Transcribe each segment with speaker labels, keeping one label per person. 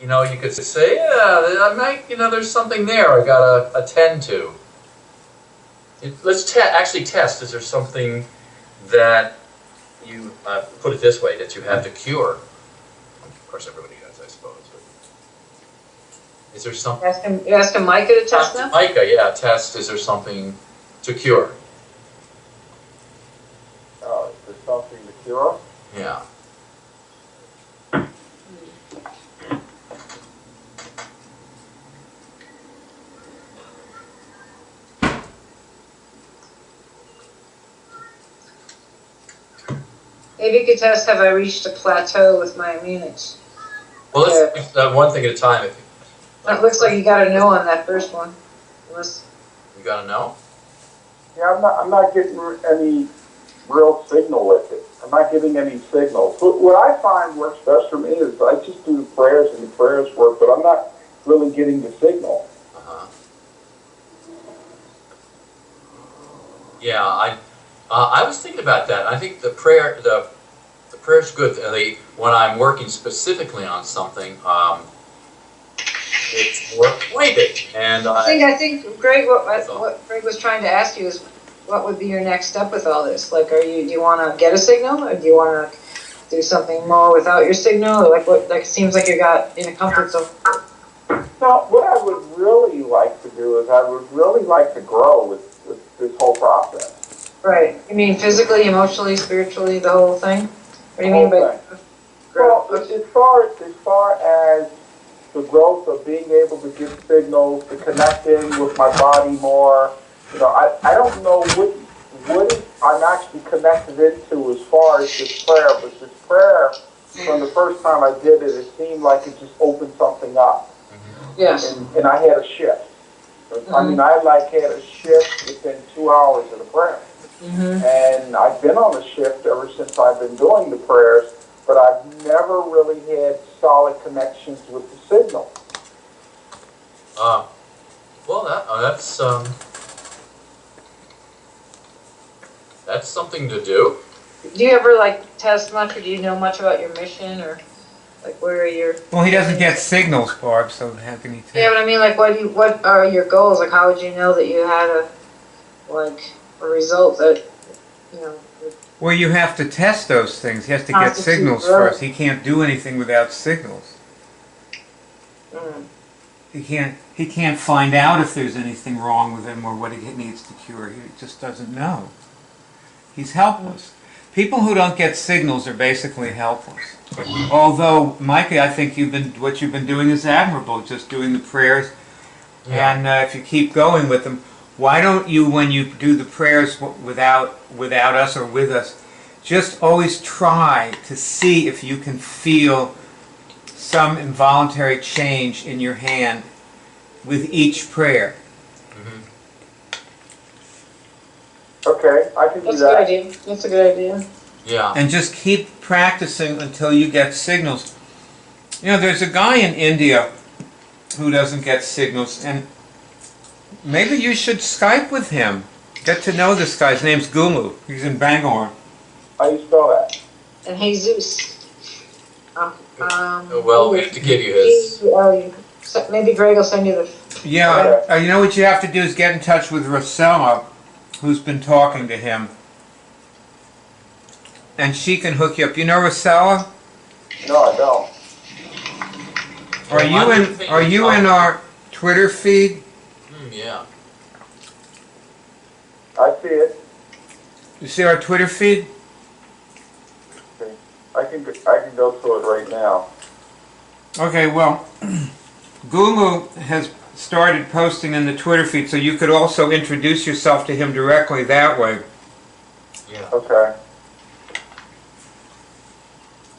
Speaker 1: you know, you could say, yeah, I might, you know, there's something there I gotta attend to. Let's actually test. Is there something that you put it this way that you have to cure? Of course, everybody does, I suppose. But is there something?
Speaker 2: You asking Micah to test now?
Speaker 1: Micah, yeah, test. Is there something to cure?
Speaker 3: Oh, is there something to cure?
Speaker 1: Yeah.
Speaker 2: Maybe you could test, have I reached a plateau with my immunities?
Speaker 1: Well, let's do one thing at a time. If
Speaker 2: It looks like you got a no on that first one. Unless,
Speaker 1: you gotta know.
Speaker 3: Yeah, I'm not getting any real signal with it. I'm not getting any signal. What I find works best for me is I just do the prayers and the prayers work, but I'm not really getting the signal.
Speaker 1: Yeah, I was thinking about that. I think the prayer's good. When I'm working specifically on something, it's more pointed. And
Speaker 2: I think Greg, what Greg was trying to ask you is, what would be your next step with all this? Like, do you want to get a signal, or do you want to do something more without your signal? Or like, what? Like, it seems like you got in a comfort zone.
Speaker 3: No, what I would really like to do is I would really like to grow with this whole process.
Speaker 2: Right. You mean physically, emotionally, spiritually, the whole thing? What do you mean by?
Speaker 3: Well, as far as the growth of being able to get signals, to connect in with my body more, you know, I don't know what I'm actually connected into as far as this prayer, but this prayer, from the first time I did it, it seemed like it just opened something up.
Speaker 2: Yes.
Speaker 3: And I had a shift. I mean, I had a shift within 2 hours of the prayer. And I've been on a shift ever since I've been doing the prayers, but I've never really had solid connections with the signal.
Speaker 1: Well, that's something to do.
Speaker 2: Do you ever like test much, or do you know much about your mission, or like where are your?
Speaker 4: Well, he doesn't get signals, Barb. So how can he test?
Speaker 2: Yeah, but I mean, like, what are your goals? Like, how would you know that you had a result that, you know?
Speaker 4: Well, you have to test those things. He has to get signals first. He can't do anything without signals. He can't find out if there's anything wrong with him or what he needs to cure. He just doesn't know. He's helpless. People who don't get signals are basically helpless. Although, Micah, I think what you've been doing is admirable, just doing the prayers. Yeah. And if you keep going with them, why don't you, when you do the prayers without us or with us, just always try to see if you can feel some involuntary change in your hand with each prayer.
Speaker 3: Okay, I can do that.
Speaker 2: That's a good idea.
Speaker 1: Yeah.
Speaker 4: And just keep practicing until you get signals. You know, there's a guy in India who doesn't get signals, and maybe you should Skype with him. Get to know this guy. His name's Gulu. He's in Bangalore.
Speaker 3: How do you spell that?
Speaker 2: And Jesus.
Speaker 1: Well, we have to give you his.
Speaker 2: Maybe Greg will send you the.
Speaker 4: Yeah, you know what you have to do is get in touch with Rosella, who's been talking to him. And she can hook you up. You know Rosella?
Speaker 3: No, I don't.
Speaker 4: Are you in our Twitter feed?
Speaker 1: Yeah.
Speaker 3: I see it.
Speaker 4: You see our Twitter feed?
Speaker 3: Okay. I can go to it right now.
Speaker 4: Okay, well, Gulu has started posting in the Twitter feed, so you could also introduce yourself to him directly that way.
Speaker 1: Yeah.
Speaker 3: Okay.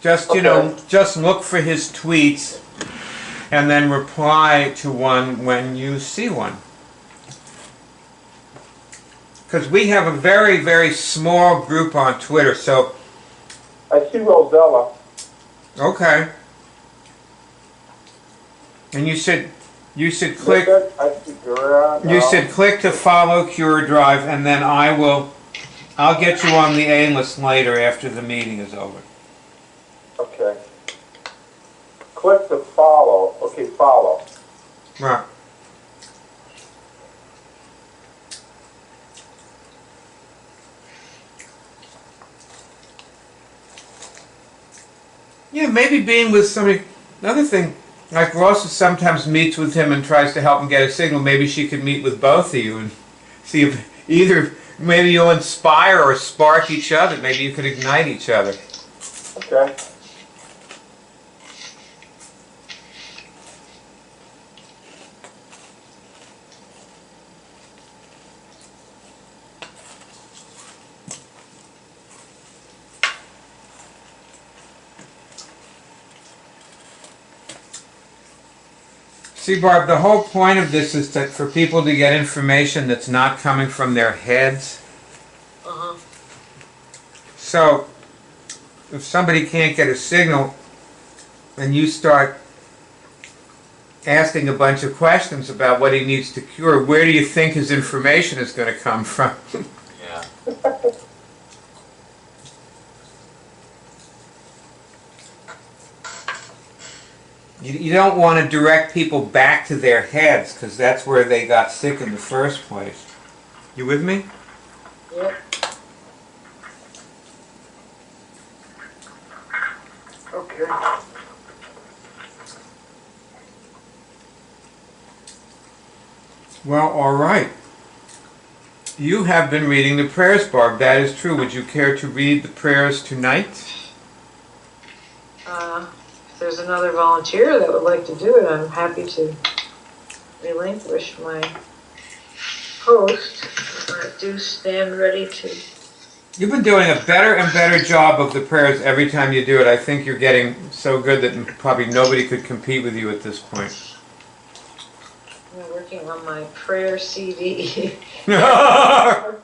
Speaker 4: Just, you know, just look for his tweets and then reply to one when you see one. Because we have a very, very small group on Twitter, so...
Speaker 3: I see Rosella.
Speaker 4: Okay. And you should click... You should click to follow Cure Drive, and then I'll get you on the A list later after the meeting is over.
Speaker 3: Okay. click to follow. Okay, follow.
Speaker 4: Right. Yeah, maybe being with somebody. Another thing, like Rosa sometimes meets with him and tries to help him get a signal. Maybe she could meet with both of you and see if either maybe you'll inspire or spark each other. Maybe you could ignite each other.
Speaker 3: Okay.
Speaker 4: See, Barb, the whole point of this is that for people to get information that's not coming from their heads.
Speaker 2: Uh-huh.
Speaker 4: So, if somebody can't get a signal and you start asking a bunch of questions about what he needs to cure, where do you think his information is going to come from?
Speaker 1: Yeah.
Speaker 4: You don't want to direct people back to their heads because that's where they got sick in the first place. You with me?
Speaker 2: Yep.
Speaker 3: Okay.
Speaker 4: Well, all right. You have been reading the prayers, Barb. That is true. Would you care to read the prayers tonight?
Speaker 2: If there's another volunteer that would like to do it, I'm happy to relinquish my post. I do stand ready to.
Speaker 4: You've been doing a better and better job of the prayers every time you do it. I think you're getting so good that probably nobody could compete with you at this point.
Speaker 2: I'm working on my prayer CD.
Speaker 4: Yeah.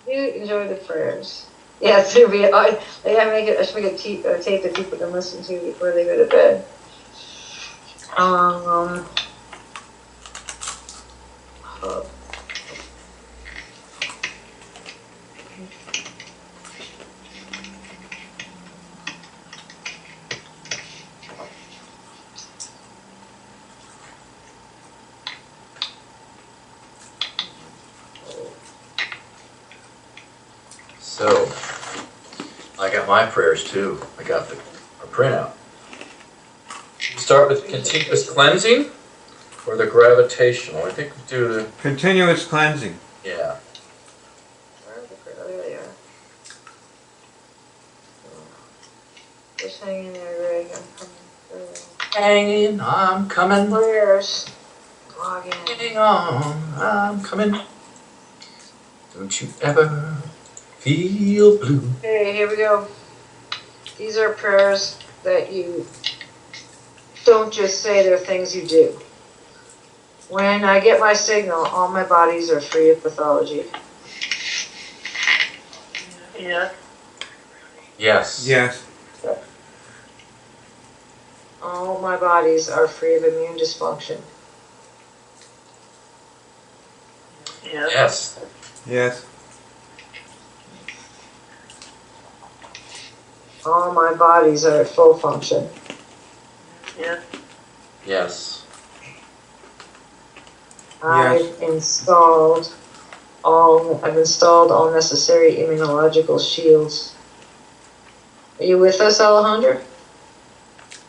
Speaker 2: You enjoy the prayers. Yeah, it's gonna be. I should make a tape that people can listen to before they go to bed. Oh.
Speaker 1: So, I got my prayers too. I got a printout. Start with continuous cleansing or the gravitational. I think we do the,
Speaker 4: Continuous cleansing.
Speaker 1: yeah.
Speaker 2: Where are the prayers? Oh, there they are. Just hang in there, Greg. I'm coming through.
Speaker 1: Hanging, I'm coming.
Speaker 2: Prayers. Log in.
Speaker 1: Hang on, I'm coming. Don't you ever feel blue.
Speaker 2: Okay, here we go. These are prayers that you don't just say, they're things you do. When I get my signal, all my bodies are free of pathology. Yeah.
Speaker 1: Yes.
Speaker 4: Yes.
Speaker 2: All my bodies are free of immune dysfunction.
Speaker 1: Yes.
Speaker 4: Yes.
Speaker 2: All my bodies are at full function.
Speaker 1: Yes.
Speaker 2: I've installed all necessary immunological shields. Are you with us, Alejandra?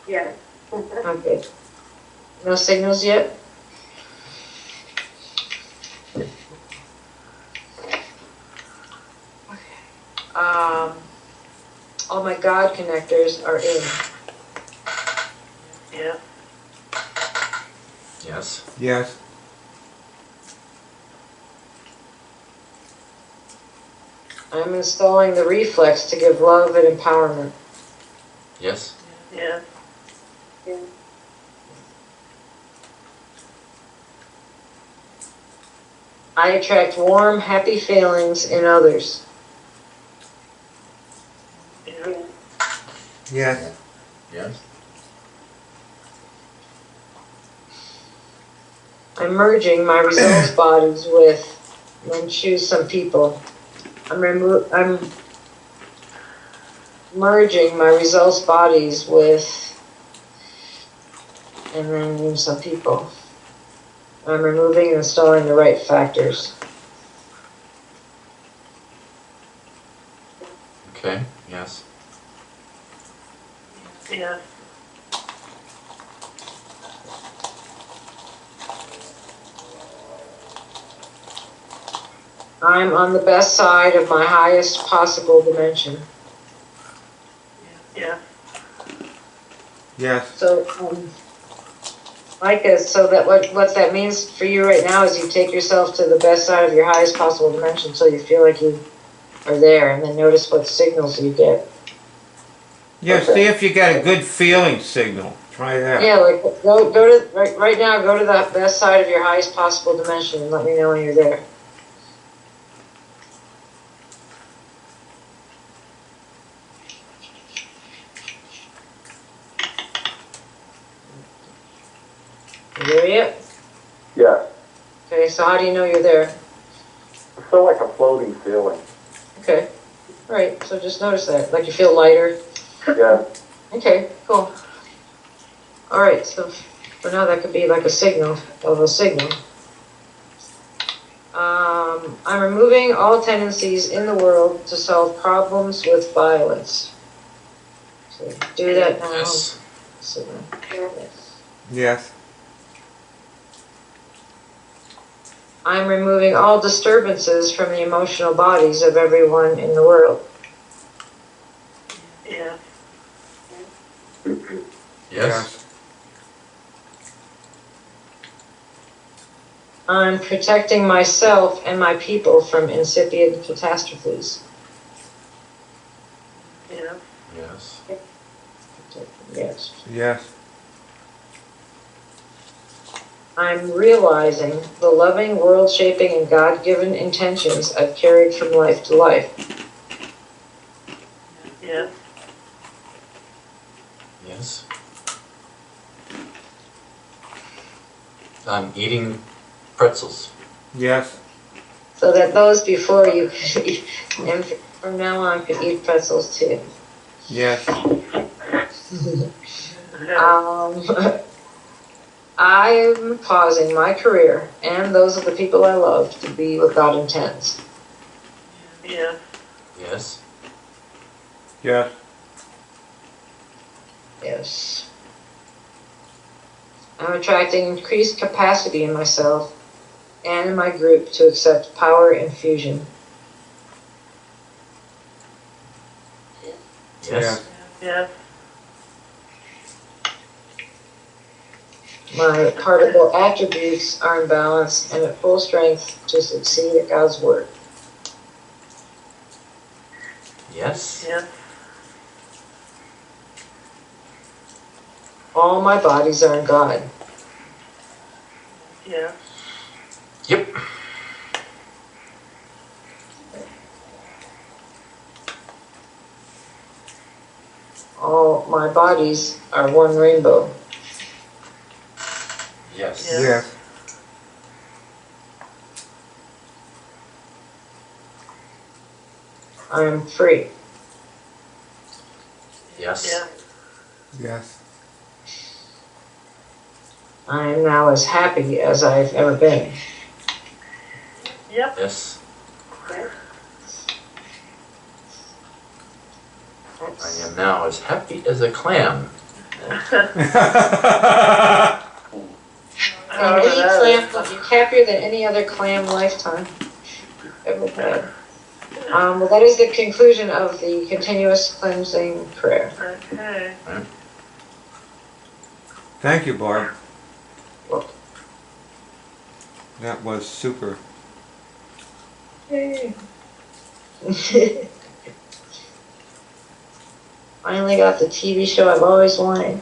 Speaker 5: Yes.
Speaker 2: Okay. No signals yet? All my God connectors are in.
Speaker 5: Yeah.
Speaker 1: Yes.
Speaker 4: Yes.
Speaker 2: I'm installing the reflex to give love and empowerment.
Speaker 1: Yes.
Speaker 5: Yeah.
Speaker 2: I attract warm, happy feelings in others.
Speaker 4: Yes.
Speaker 1: Yes.
Speaker 2: I'm merging my results bodies with, and choose some people. I'm merging my results bodies with and then name some people. I'm removing and installing the right factors.
Speaker 1: Okay, yes.
Speaker 5: Yes.
Speaker 2: I'm on the best side of my highest possible dimension.
Speaker 5: Yes.
Speaker 4: Yes.
Speaker 2: So, Micah, so that what that means for you right now is you take yourself to the best side of your highest possible dimension so you feel like you are there, and then notice what signals you get.
Speaker 4: Yeah, see if you get a good feeling signal. Try that.
Speaker 2: Yeah, like go to right now, go to the best side of your highest possible dimension and let me know when you're there. You there yet?
Speaker 3: Yes.
Speaker 2: Okay, so how do you know you're there?
Speaker 3: I feel like a floating feeling.
Speaker 2: Okay. All right, so just notice that. Like you feel lighter.
Speaker 3: Yes.
Speaker 2: Okay, cool. All right, so for now that could be like a signal of a signal. I'm removing all tendencies in the world to solve problems with violence. So do that now.
Speaker 1: Yes.
Speaker 2: Signal. Yes.
Speaker 4: Yes.
Speaker 2: I'm removing all disturbances from the emotional bodies of everyone in the world.
Speaker 5: Yes.
Speaker 1: Yes.
Speaker 2: I'm protecting myself and my people from incipient catastrophes.
Speaker 5: Yes.
Speaker 1: Yes.
Speaker 2: Yes.
Speaker 4: Yes.
Speaker 2: I'm realizing the loving, world-shaping, and God-given intentions I've carried from life to life.
Speaker 5: Yes.
Speaker 1: Yes. I'm eating pretzels.
Speaker 4: Yes.
Speaker 2: So that those before you could eat, and from now on could eat pretzels too.
Speaker 4: Yes.
Speaker 2: I'm causing my career and those of the people I love to be what God intends.
Speaker 5: Yes.
Speaker 1: Yes.
Speaker 4: Yes.
Speaker 2: Yes. I'm attracting increased capacity in myself and in my group to accept power infusion.
Speaker 1: Yes.
Speaker 5: Yes.
Speaker 2: My particle attributes are in balance and at full strength to succeed at God's work.
Speaker 1: Yes.
Speaker 5: Yes.
Speaker 2: All my bodies are in God.
Speaker 5: Yes.
Speaker 1: Yep.
Speaker 2: All my bodies are one rainbow.
Speaker 1: Yes.
Speaker 5: Yes.
Speaker 4: Yes.
Speaker 2: I am free.
Speaker 1: Yes.
Speaker 5: Yes.
Speaker 4: Yes.
Speaker 2: I am now as happy as I've ever been.
Speaker 5: Yep.
Speaker 1: Yes. I am now as happy as a clam.
Speaker 2: And any clam will be happier than any other clam lifetime ever had. Well, that is the conclusion of the continuous cleansing prayer.
Speaker 5: Okay.
Speaker 4: Thank you, Barb.
Speaker 2: Well,
Speaker 4: That was super.
Speaker 2: yay. Finally got the TV show I've always wanted.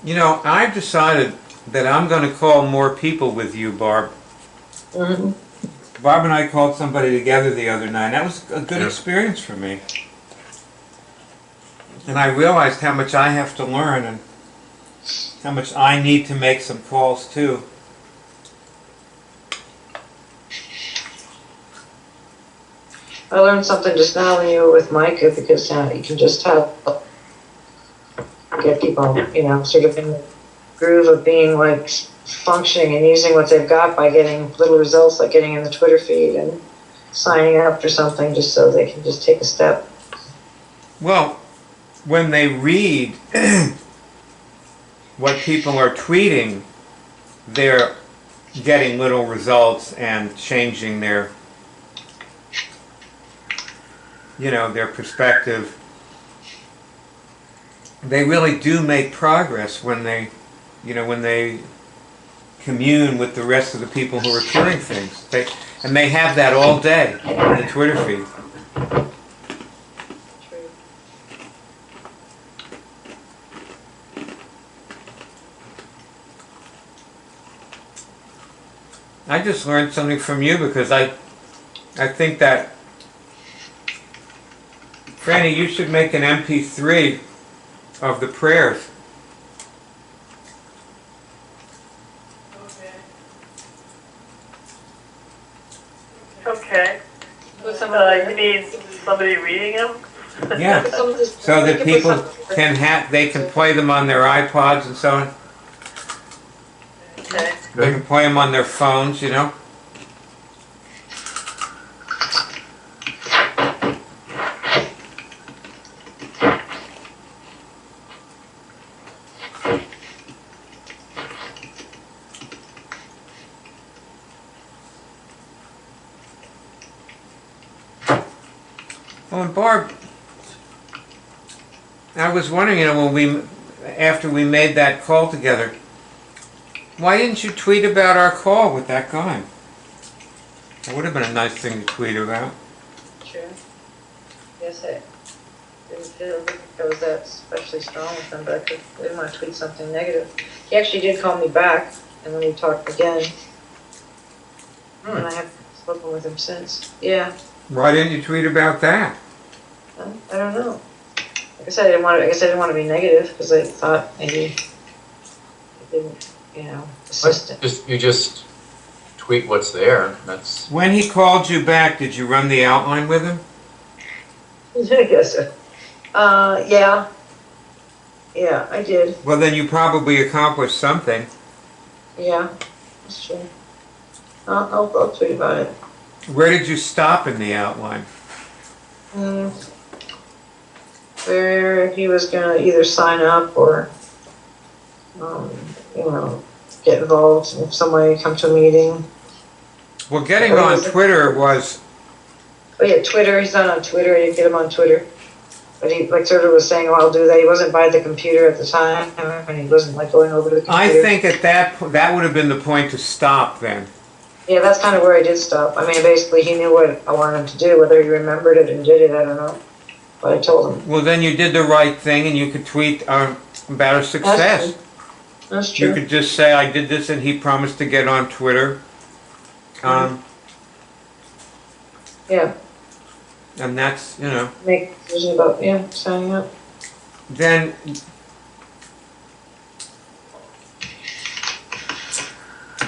Speaker 4: You know, I've decided that I'm going to call more people with you, Barb.
Speaker 2: Mm-hmm.
Speaker 4: Barb and I called somebody together the other night. That was a good experience for me. And I realized how much I have to learn and how much I need to make some calls too.
Speaker 2: I learned something just now when you were with Micah, because you can just get people, sort of in groove of being like functioning and using what they've got by getting little results, like getting in the Twitter feed and signing up for something just so they can just take a step.
Speaker 4: Well, when they read what people are tweeting, they're getting little results and changing their, their perspective. They really do make progress when they, when they commune with the rest of the people who are tweeting things. And they have that all day in the Twitter feed. I just learned something from you because I think that, Franny, you should make an MP3 of the prayers.
Speaker 5: Okay. You mean somebody reading them?
Speaker 4: Yeah. So that people can play them on their iPods and so on.
Speaker 5: Okay.
Speaker 4: They can play them on their phones, Oh, and Barb, I was wondering, after we made that call together, why didn't you tweet about our call with that guy? That would have been a nice thing to tweet about.
Speaker 2: Sure. Yes, I didn't feel like I was that especially strong with him, but I didn't want to tweet something negative. He actually did call me back, and then we talked again. And I haven't spoken with him since. Yeah.
Speaker 4: Why didn't you tweet about that?
Speaker 2: I don't know. Like I said, I didn't want to be negative because I thought maybe it didn't, assist it.
Speaker 1: You just tweet what's there. That's.
Speaker 4: When he called you back, did you run the outline with him?
Speaker 2: I guess so. Yeah. Yeah, I did.
Speaker 4: Well, then you probably accomplished something.
Speaker 2: Yeah, that's true. I'll tweet about it.
Speaker 4: Where did you stop in the outline?
Speaker 2: Where he was gonna either sign up or, get involved in some way, come to a meeting.
Speaker 4: Well, getting on Twitter was...
Speaker 2: Oh yeah, Twitter, he's not on Twitter, I didn't get him on Twitter. But he, sort of was saying, I'll do that. He wasn't by the computer at the time, and he wasn't, going over to the computer.
Speaker 4: I think at that would have been the point to stop then.
Speaker 2: Yeah, that's kind of where I did stop. I mean, basically, he knew what I wanted him to do. Whether he remembered it and did it, I don't know. But I told him.
Speaker 4: Well, then you did the right thing, and you could tweet about a success.
Speaker 2: That's true.
Speaker 4: You could just say, I did this, and he promised to get on Twitter.
Speaker 2: Yeah.
Speaker 4: And that's,
Speaker 2: Make a decision about, signing up.
Speaker 4: Then...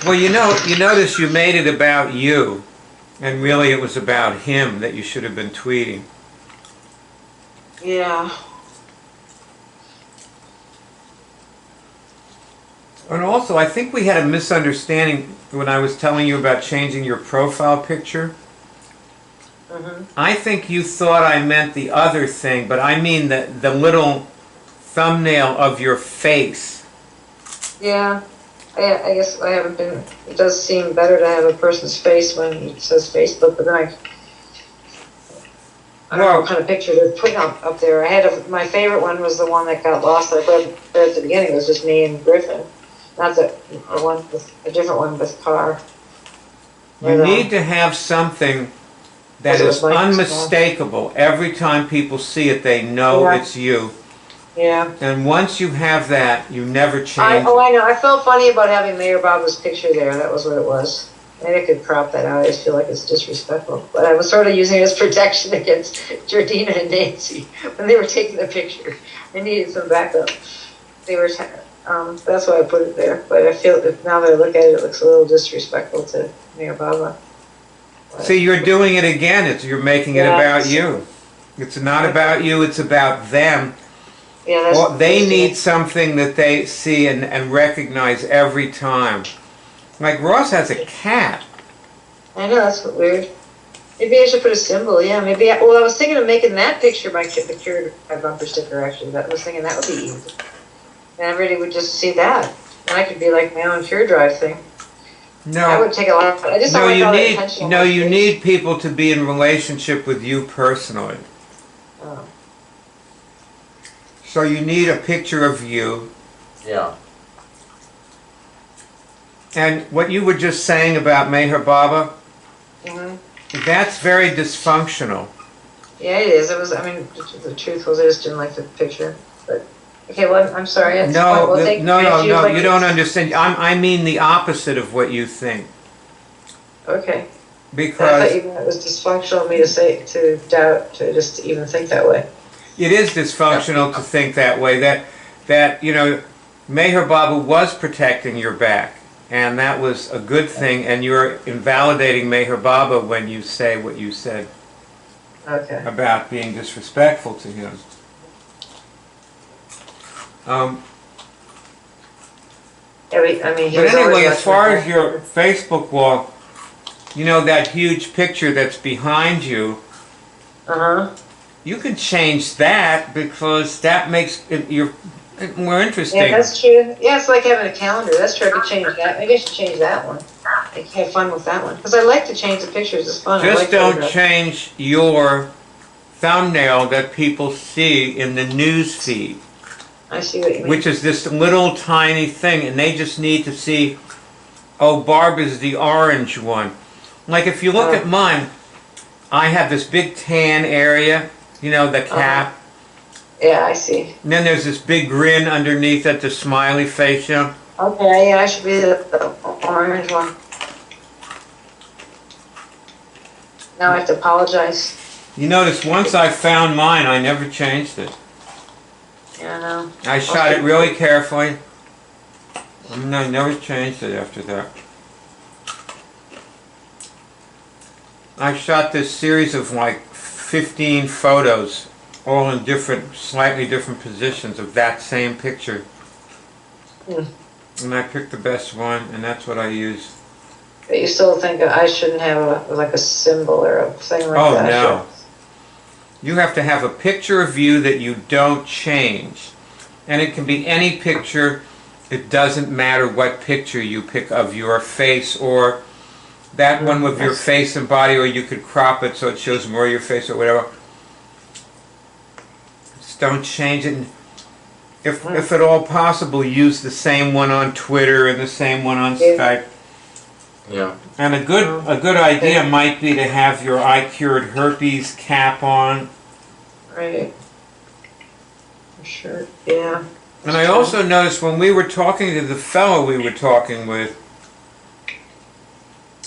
Speaker 4: Well, you notice you made it about you, and really it was about him that you should have been tweeting.
Speaker 2: Yeah.
Speaker 4: And also, I think we had a misunderstanding when I was telling you about changing your profile picture. I think you thought I meant the other thing, but I mean the little thumbnail of your face.
Speaker 2: Yeah. I guess I haven't been. It does seem better to have a person's face when it says Facebook, but then I don't know what kind of picture they're putting up there. My favorite one was the one that got lost. I read at the beginning. It was just me and Griffin, not the one with a different one with Carr.
Speaker 4: You need to have something that is unmistakable. Every time people see it, they know it's you.
Speaker 2: Yeah.
Speaker 4: And once you have that, you never change.
Speaker 2: I know. I felt funny about having Mayor Bob's picture there. That was what it was. Maybe I could crop that out. I just feel like it's disrespectful. But I was sort of using it as protection against Jordina and Nancy when they were taking the picture. I needed some backup. They were, that's why I put it there. But I feel that now that I look at it, it looks a little disrespectful to Mayor Baba.
Speaker 4: See, you're doing it again. You're making it about you. It's not about you. It's about them.
Speaker 2: Yeah, that's.
Speaker 4: Well, they need something that they see and recognize every time. Like Ross has a cat.
Speaker 2: I know, that's weird. Maybe I should put a symbol, yeah, maybe, well, I was thinking of making that picture my cured my bumper sticker, actually, I was thinking that would be easy. And everybody would just see that, and I could be like my own Pure Drive thing. I
Speaker 4: No,
Speaker 2: would take a lot, I just don't
Speaker 4: no,
Speaker 2: like
Speaker 4: you
Speaker 2: all the
Speaker 4: need
Speaker 2: attention. on
Speaker 4: no,
Speaker 2: my
Speaker 4: you
Speaker 2: face.
Speaker 4: need people to be in relationship with you personally.
Speaker 2: Oh.
Speaker 4: So you need a picture of you.
Speaker 1: Yeah.
Speaker 4: And what you were just saying about Meher Baba,
Speaker 2: Mhm.
Speaker 4: that's very dysfunctional.
Speaker 2: Yeah, it is, it was, I mean, the truth was, I just didn't like the picture, but, okay, well, I'm sorry, that's fine.
Speaker 4: No,
Speaker 2: Well,
Speaker 4: no,
Speaker 2: thank
Speaker 4: no,
Speaker 2: if you'd
Speaker 4: no,
Speaker 2: like
Speaker 4: you
Speaker 2: to-
Speaker 4: don't understand. I mean the opposite of what you think.
Speaker 2: Okay, I
Speaker 4: Because
Speaker 2: thought even it was dysfunctional of me to say, to doubt, to just even think that way.
Speaker 4: it is dysfunctional to think that way. That you know, Meher Baba was protecting your back, and that was a good thing. And you're invalidating Meher Baba when you say what you said
Speaker 2: Okay.
Speaker 4: about being disrespectful to him.
Speaker 2: Yeah, I mean, he
Speaker 4: But
Speaker 2: was
Speaker 4: anyway,
Speaker 2: always
Speaker 4: as far
Speaker 2: much
Speaker 4: as your Facebook wall, you know that huge picture that's behind you.
Speaker 2: Uh-huh.
Speaker 4: You can change that because that makes it more interesting.
Speaker 2: Yeah, that's true. Yeah, it's like having a calendar. That's true. I could change that. Maybe I should change that one. I can have fun with that one. Because I like to change the pictures. It's fun. I
Speaker 4: Just
Speaker 2: like
Speaker 4: don't
Speaker 2: photographs.
Speaker 4: change your thumbnail that people see in the news feed,
Speaker 2: I see what you mean.
Speaker 4: which is this little tiny thing, and they just need to see, oh, Barb is the orange one. Like if you look
Speaker 2: Oh.
Speaker 4: at mine, I have this big tan area, you know, the cap,
Speaker 2: Yeah, I see.
Speaker 4: and then there's this big grin underneath it, the smiley face, you know.
Speaker 2: Okay, yeah, I should be the orange one. Now I have to apologize.
Speaker 4: You notice once I found mine, I never changed it.
Speaker 2: Yeah, I know.
Speaker 4: I shot it really carefully. And I never changed it after that. I shot this series of like 15 photos, all in different, slightly different positions of that same picture.
Speaker 2: Hmm.
Speaker 4: And I picked the best one, and that's what I used.
Speaker 2: But you still think I shouldn't have like a symbol or a thing like
Speaker 4: Oh,
Speaker 2: that?
Speaker 4: no. You have to have a picture of you that you don't change. And it can be any picture. It doesn't matter what picture you pick of your face, or that one with your face and body, or you could crop it so it shows more of your face or whatever. Just don't change it. If at all possible, use the same one on Twitter and the same one on
Speaker 2: Yeah.
Speaker 4: Skype.
Speaker 1: Yeah.
Speaker 4: And a good idea might be to have your I Cured Herpes cap on.
Speaker 2: Right. Sure. Yeah.
Speaker 4: And I also noticed when we were talking to the fellow we were talking with,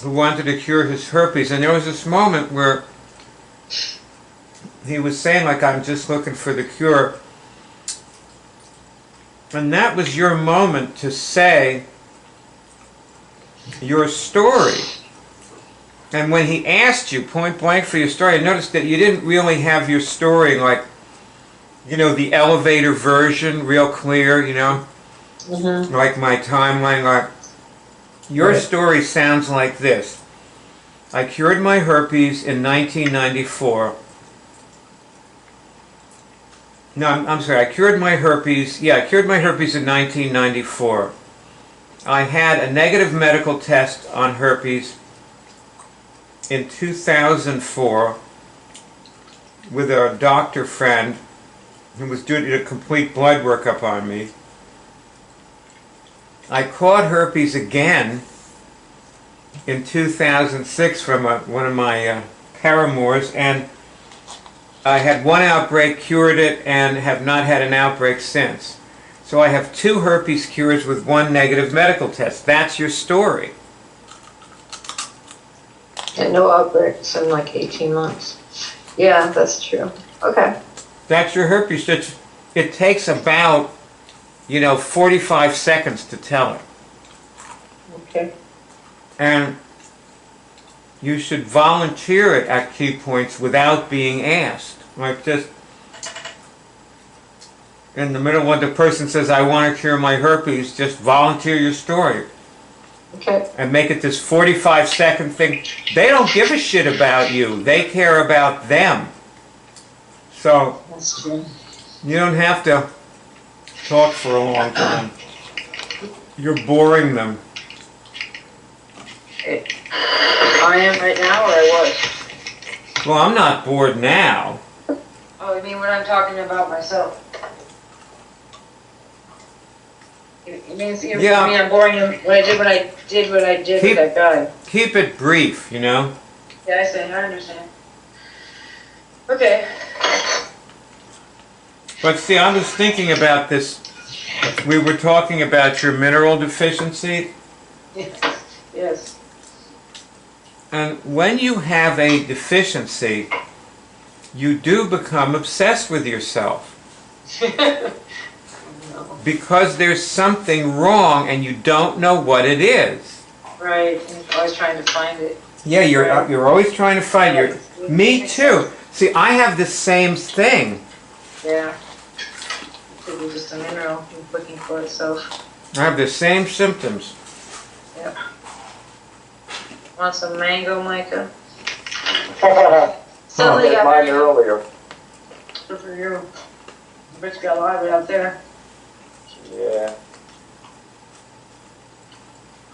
Speaker 4: who wanted to cure his herpes, and there was this moment where he was saying, like, I'm just looking for the cure. And that was your moment to say your story. And when he asked you point blank for your story, I noticed that you didn't really have your story like, you know, the elevator version, real clear, you know,
Speaker 2: Mm-hmm.
Speaker 4: like my timeline. Like your
Speaker 2: Right.
Speaker 4: story sounds like this: I cured my herpes in 1994. No, I'm sorry. I cured my herpes. Yeah, I cured my herpes in 1994. I had a negative medical test on herpes in 2004 with a doctor friend who was doing a complete blood workup on me. I caught herpes again in 2006 from one of my paramours, and I had one outbreak, cured it, and have not had an outbreak since. So I have 2 herpes cures with 1 negative medical test. That's your story.
Speaker 2: And no outbreaks in like 18 months. Yeah, that's true. Okay.
Speaker 4: That's your herpes. It takes about, 45 seconds to tell it.
Speaker 2: Okay.
Speaker 4: And you should volunteer it at key points without being asked. Like just, in the middle when the person says, I want to cure my herpes, just volunteer your story
Speaker 2: Okay.
Speaker 4: and make it this 45-second thing. They don't give a shit about you. They care about them. So
Speaker 2: That's true.
Speaker 4: you don't have to talk for a long time. You're boring them.
Speaker 2: I am right now, or I was?
Speaker 4: Well, I'm not bored now.
Speaker 2: Oh, you mean when I'm talking about myself? You mean,
Speaker 4: Yeah.
Speaker 2: you mean I'm boring him when I did what I did
Speaker 4: Keep-
Speaker 2: with that guy?
Speaker 4: Keep it brief, you know?
Speaker 2: Yeah, I say, I understand. Okay.
Speaker 4: But see, I was thinking about this. We were talking about your mineral deficiency.
Speaker 2: Yes.
Speaker 4: And when you have a deficiency, you do become obsessed with yourself. Because there's something wrong and you don't know what it is.
Speaker 2: Right, and I was trying to find it.
Speaker 4: Yeah, you're always trying to find your... Me too. See, I have the same thing.
Speaker 2: Yeah. It could be just a mineral looking for itself.
Speaker 4: I have the same symptoms.
Speaker 2: Yep. Want some mango, Micah?
Speaker 3: I
Speaker 2: Suddenly
Speaker 3: had
Speaker 2: got
Speaker 3: mine
Speaker 2: very
Speaker 3: earlier.
Speaker 2: good for you. Rich got a lot of it out there.
Speaker 3: Yeah.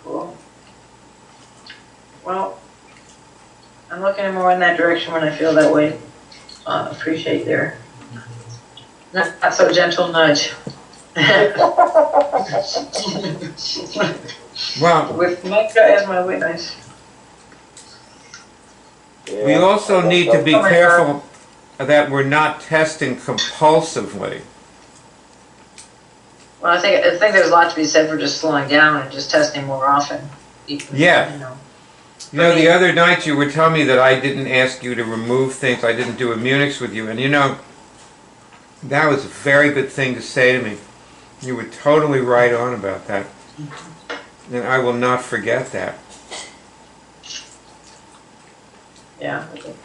Speaker 2: Cool. Well, I'm looking more in that direction when I feel that way. Appreciate their not so gentle nudge.
Speaker 4: Well,
Speaker 2: With Micah as my witness.
Speaker 3: Yeah.
Speaker 4: we also need to be
Speaker 2: Oh my
Speaker 4: careful that we're not testing compulsively.
Speaker 2: Well, I think there's a lot to be said for just slowing down and just testing more often.
Speaker 4: Yeah.
Speaker 2: You know.
Speaker 4: You know, the other night you were telling me that I didn't ask you to remove things, I didn't do immunics with you, and you know, that was a very good thing to say to me. You were totally right on about that. And I will not forget that.
Speaker 2: Yeah. I think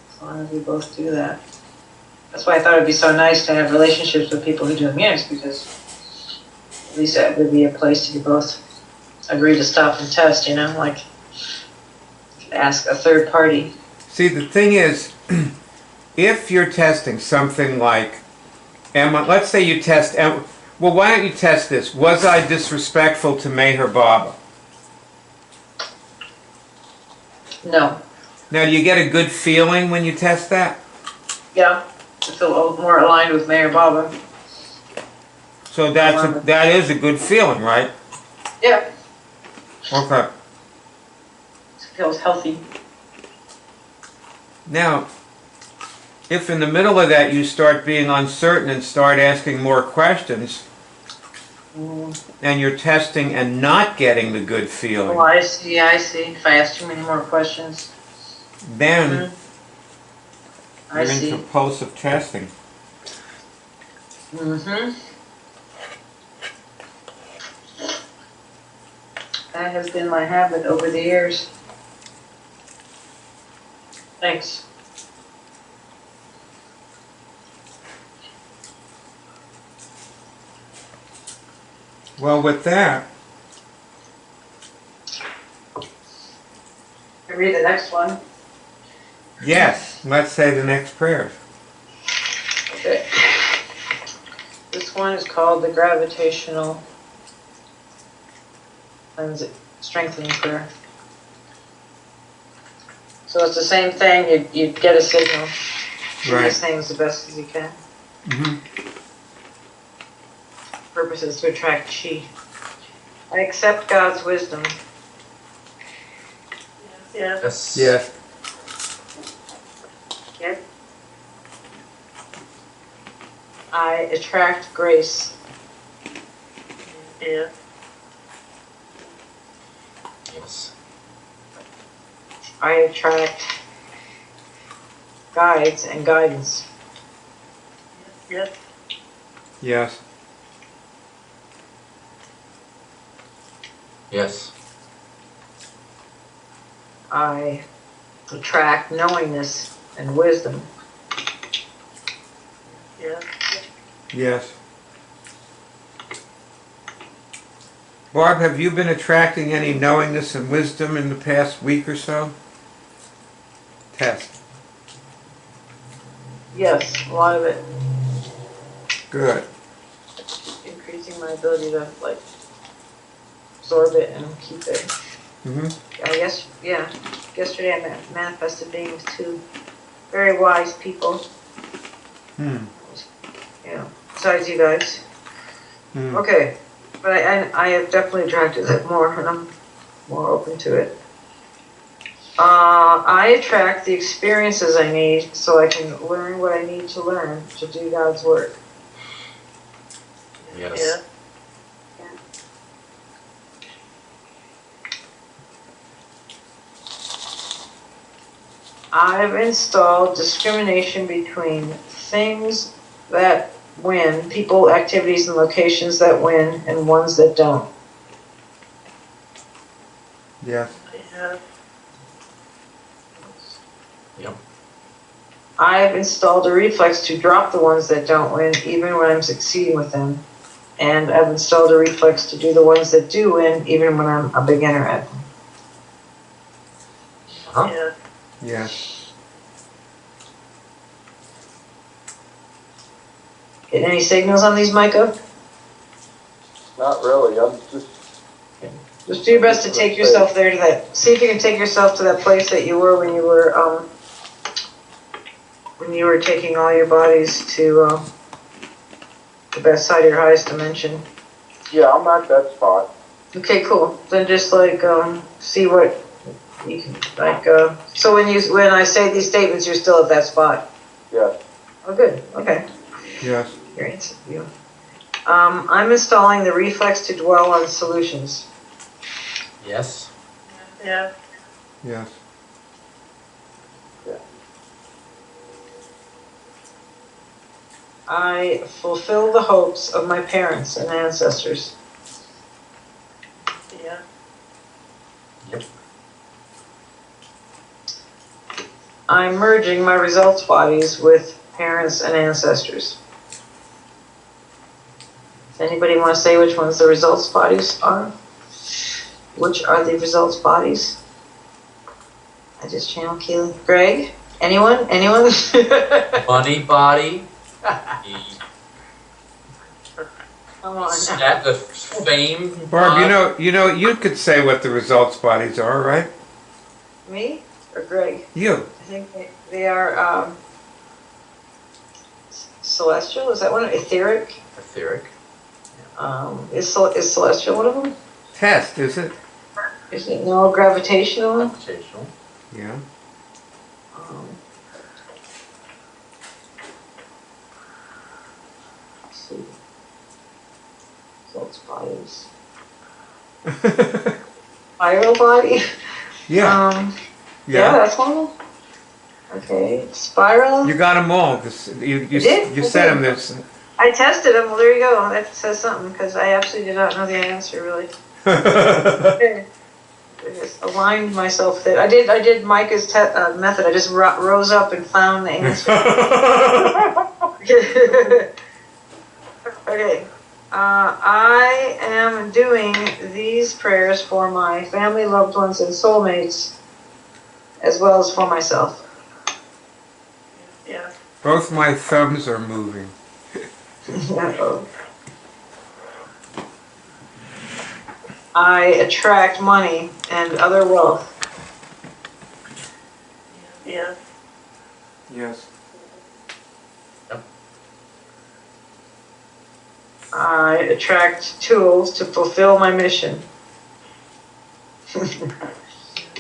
Speaker 2: as long as we both do that. That's why I thought it'd be so nice to have relationships with people who do immunics, because at least that would be a place to both agree to stop and test, you know, like ask a third party.
Speaker 4: See, the thing is, if you're testing something like, let's say you test, well, why don't you test this? Was I disrespectful to Meher Baba?
Speaker 2: No.
Speaker 4: Now, do you get a good feeling when you test that?
Speaker 2: Yeah. I feel more aligned with Mayor Baba.
Speaker 4: So that is a good feeling, right?
Speaker 2: Yeah.
Speaker 4: Okay.
Speaker 2: It feels healthy.
Speaker 4: Now, if in the middle of that you start being uncertain and start asking more questions, and you're testing and not getting the good feeling,
Speaker 2: Oh, I see. If I ask too many more questions.
Speaker 4: then
Speaker 2: I
Speaker 4: you're in
Speaker 2: see.
Speaker 4: compulsive testing.
Speaker 2: Mm-hmm. That has been my habit over the years. Thanks.
Speaker 4: Well, with that,
Speaker 2: I read the next one.
Speaker 4: yes, let's say the next prayer.
Speaker 2: Okay. This one is called the Gravitational Strengthening Prayer. So it's the same thing, you get a signal. Do
Speaker 4: Right.
Speaker 2: these things the best as you can.
Speaker 4: Mm-hmm.
Speaker 2: Purpose is to attract chi. I accept God's wisdom.
Speaker 5: Yeah.
Speaker 1: Yes.
Speaker 4: Yes.
Speaker 2: Okay. I attract grace.
Speaker 5: Yeah.
Speaker 1: Yes.
Speaker 2: I attract guides and guidance.
Speaker 5: Yes.
Speaker 4: Yes.
Speaker 1: Yes.
Speaker 2: I attract knowingness and wisdom.
Speaker 5: Yeah.
Speaker 4: Yes. Barb, have you been attracting any knowingness and wisdom in the past week or so? Test.
Speaker 2: Yes, a lot of it.
Speaker 4: Good.
Speaker 2: Increasing my ability to like absorb it and keep it.
Speaker 4: Mm-hmm.
Speaker 2: I guess, yeah. Yesterday I manifested being with two very wise people. Yeah, besides you guys. Okay, but I have definitely attracted it more, and I'm more open to it. I attract the experiences I need so I can learn what I need to learn to do God's work.
Speaker 1: Yes.
Speaker 5: Yeah.
Speaker 2: I've installed discrimination between things that win, people, activities, and locations that win, and ones that don't.
Speaker 4: Yes.
Speaker 5: Yeah.
Speaker 1: Yep.
Speaker 2: I've installed a reflex to drop the ones that don't win, even when I'm succeeding with them. And I've installed a reflex to do the ones that do win, even when I'm a beginner at them.
Speaker 1: Huh?
Speaker 5: Yeah.
Speaker 4: Yes.
Speaker 2: Get any signals on these, Micah?
Speaker 3: Not really, I'm
Speaker 2: Just do your best to take yourself there to that. See if you can take yourself to that place that you were when you were taking all your bodies to the best side of your highest dimension.
Speaker 3: yeah, I'm at that spot.
Speaker 2: Okay, cool. Then just like see what you can like. So when I say these statements, you're still at that spot.
Speaker 3: Yes.
Speaker 2: Oh, good. Okay.
Speaker 4: Yes.
Speaker 2: Your answer. You. I'm installing the reflex to dwell on solutions.
Speaker 1: Yes.
Speaker 5: Yeah.
Speaker 4: Yes.
Speaker 2: I fulfill the hopes of my parents and ancestors.
Speaker 5: Yeah.
Speaker 1: Yep.
Speaker 2: I'm merging my results bodies with parents and ancestors. Does anybody want to say which ones the results bodies are? Which are the results bodies? I just channel Keely. Greg? Anyone? Anyone?
Speaker 1: Money body.
Speaker 2: Come on.
Speaker 1: Stat the fame.
Speaker 4: Barb, you could say what the results bodies are, right?
Speaker 2: Me or Greg?
Speaker 4: You.
Speaker 2: I think they are celestial. Is that one? Etheric.
Speaker 1: Etheric.
Speaker 2: Is celestial one of them?
Speaker 4: Test, is it?
Speaker 2: Is it no gravitational?
Speaker 1: Gravitational.
Speaker 4: Yeah.
Speaker 2: Let's see. Results bodies. Spiral body.
Speaker 4: Yeah.
Speaker 2: Yeah, that's one. Okay, spiral.
Speaker 4: You got them all. You
Speaker 2: did?
Speaker 4: said
Speaker 2: Okay.
Speaker 4: them. This.
Speaker 2: I tested them. Well, there you go. That says something because I absolutely did not know the answer really. Okay. I just aligned myself with it. I did Micah's method. I just rose up and found the answer. Okay. I am doing these prayers for my family, loved ones, and soulmates, as well as for myself.
Speaker 5: Yeah.
Speaker 4: Both my thumbs are moving.
Speaker 2: Uh-oh. I attract money and other wealth.
Speaker 5: Yeah.
Speaker 4: Yes.
Speaker 2: I attract tools to fulfill my mission.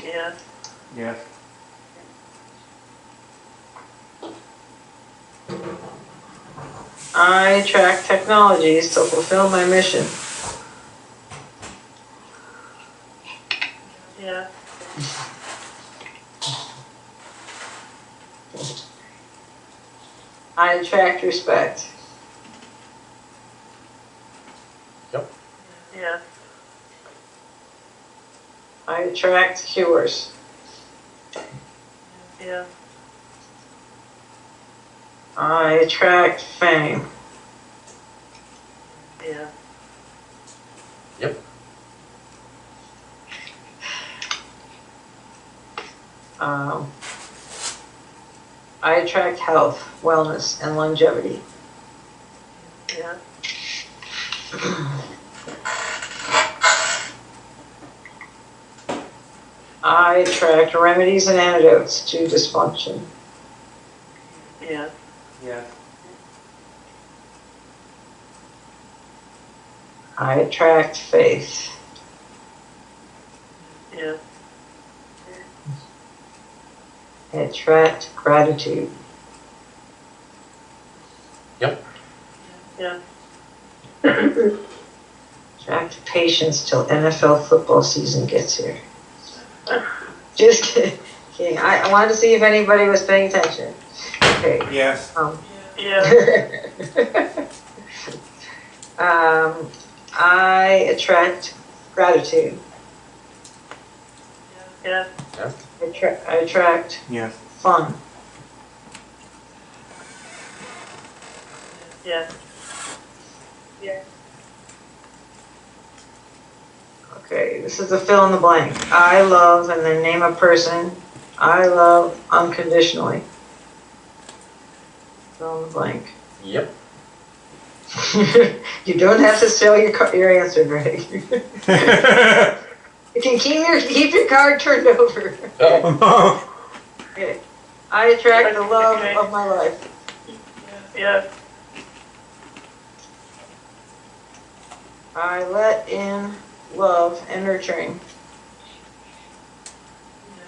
Speaker 5: Yeah.
Speaker 4: Yes.
Speaker 2: I attract technologies to fulfill my mission.
Speaker 5: Yeah.
Speaker 2: I attract respect.
Speaker 5: Yeah.
Speaker 2: I attract cures.
Speaker 5: Yeah.
Speaker 2: I attract fame.
Speaker 5: Yeah.
Speaker 1: Yep.
Speaker 2: I attract health, wellness, and longevity.
Speaker 5: Yeah.
Speaker 2: I attract remedies and antidotes to dysfunction.
Speaker 5: Yeah.
Speaker 4: Yes.
Speaker 2: I attract faith.
Speaker 5: Yeah.
Speaker 2: I attract gratitude.
Speaker 1: Yep.
Speaker 5: Yeah.
Speaker 2: Attract patience till NFL football season gets here. Just kidding. I wanted to see if anybody was paying attention. Okay.
Speaker 4: Yes.
Speaker 5: Yeah.
Speaker 2: I attract gratitude.
Speaker 5: Yeah.
Speaker 2: I attract
Speaker 4: Yes.
Speaker 2: fun.
Speaker 5: Yeah. Yeah.
Speaker 2: Okay, this is a fill in the blank. I love, and then name a person. I love unconditionally. Fill in the blank.
Speaker 1: Yep.
Speaker 2: You don't have to show your answer, Greg. You can keep your card turned over.
Speaker 1: Oh,
Speaker 2: Okay. I attract the love of my life.
Speaker 5: Yeah.
Speaker 2: I let in love and nurturing.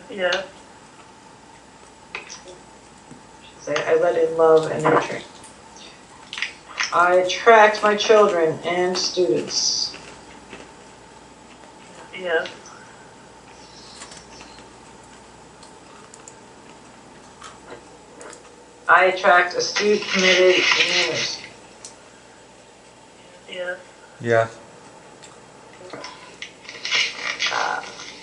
Speaker 5: Yeah.
Speaker 2: Say, I let in love and nurturing. I attract my children and students.
Speaker 5: Yeah.
Speaker 2: I attract astute, committed manners.
Speaker 5: Yeah.
Speaker 4: Yes.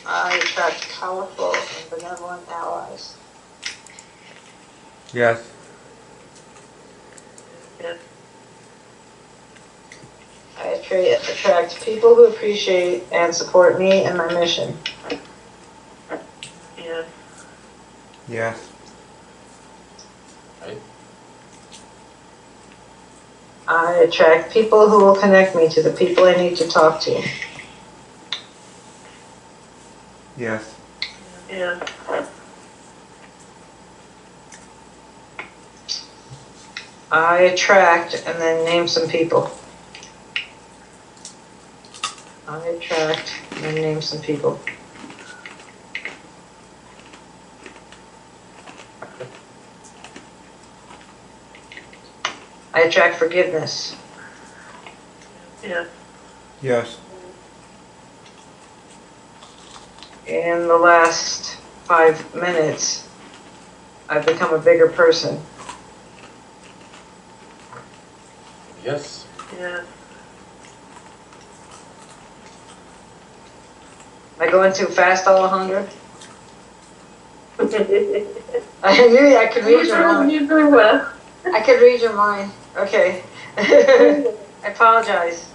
Speaker 2: I attract powerful and benevolent allies.
Speaker 4: Yes.
Speaker 5: Yeah.
Speaker 2: I attract people who appreciate and support me and my mission.
Speaker 5: Yeah.
Speaker 4: Yes.
Speaker 1: right.
Speaker 2: I attract people who will connect me to the people I need to talk to.
Speaker 4: Yes.
Speaker 5: Yeah.
Speaker 2: I attract, and then name some people. I attract, and then name some people. I attract forgiveness.
Speaker 5: Yeah.
Speaker 4: Yes.
Speaker 2: In the last 5 minutes, I've become a bigger person.
Speaker 1: Yes.
Speaker 5: Yeah.
Speaker 2: Am I going too fast, Alejandra? I knew I could read your mind.
Speaker 5: You do well.
Speaker 2: I could read your mind. Okay. I apologize.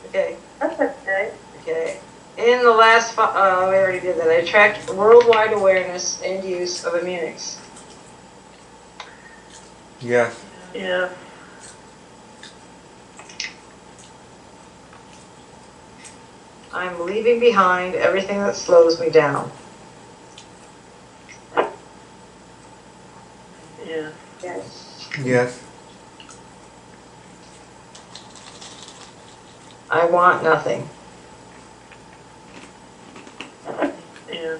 Speaker 2: Okay.
Speaker 5: That's okay.
Speaker 2: Okay. In the last, we already did that. I attract worldwide awareness and use of Immunix.
Speaker 4: Yes.
Speaker 5: Yeah.
Speaker 2: I'm leaving behind everything that slows me down.
Speaker 5: Yeah.
Speaker 4: Yes.
Speaker 2: I want nothing.
Speaker 5: Yeah.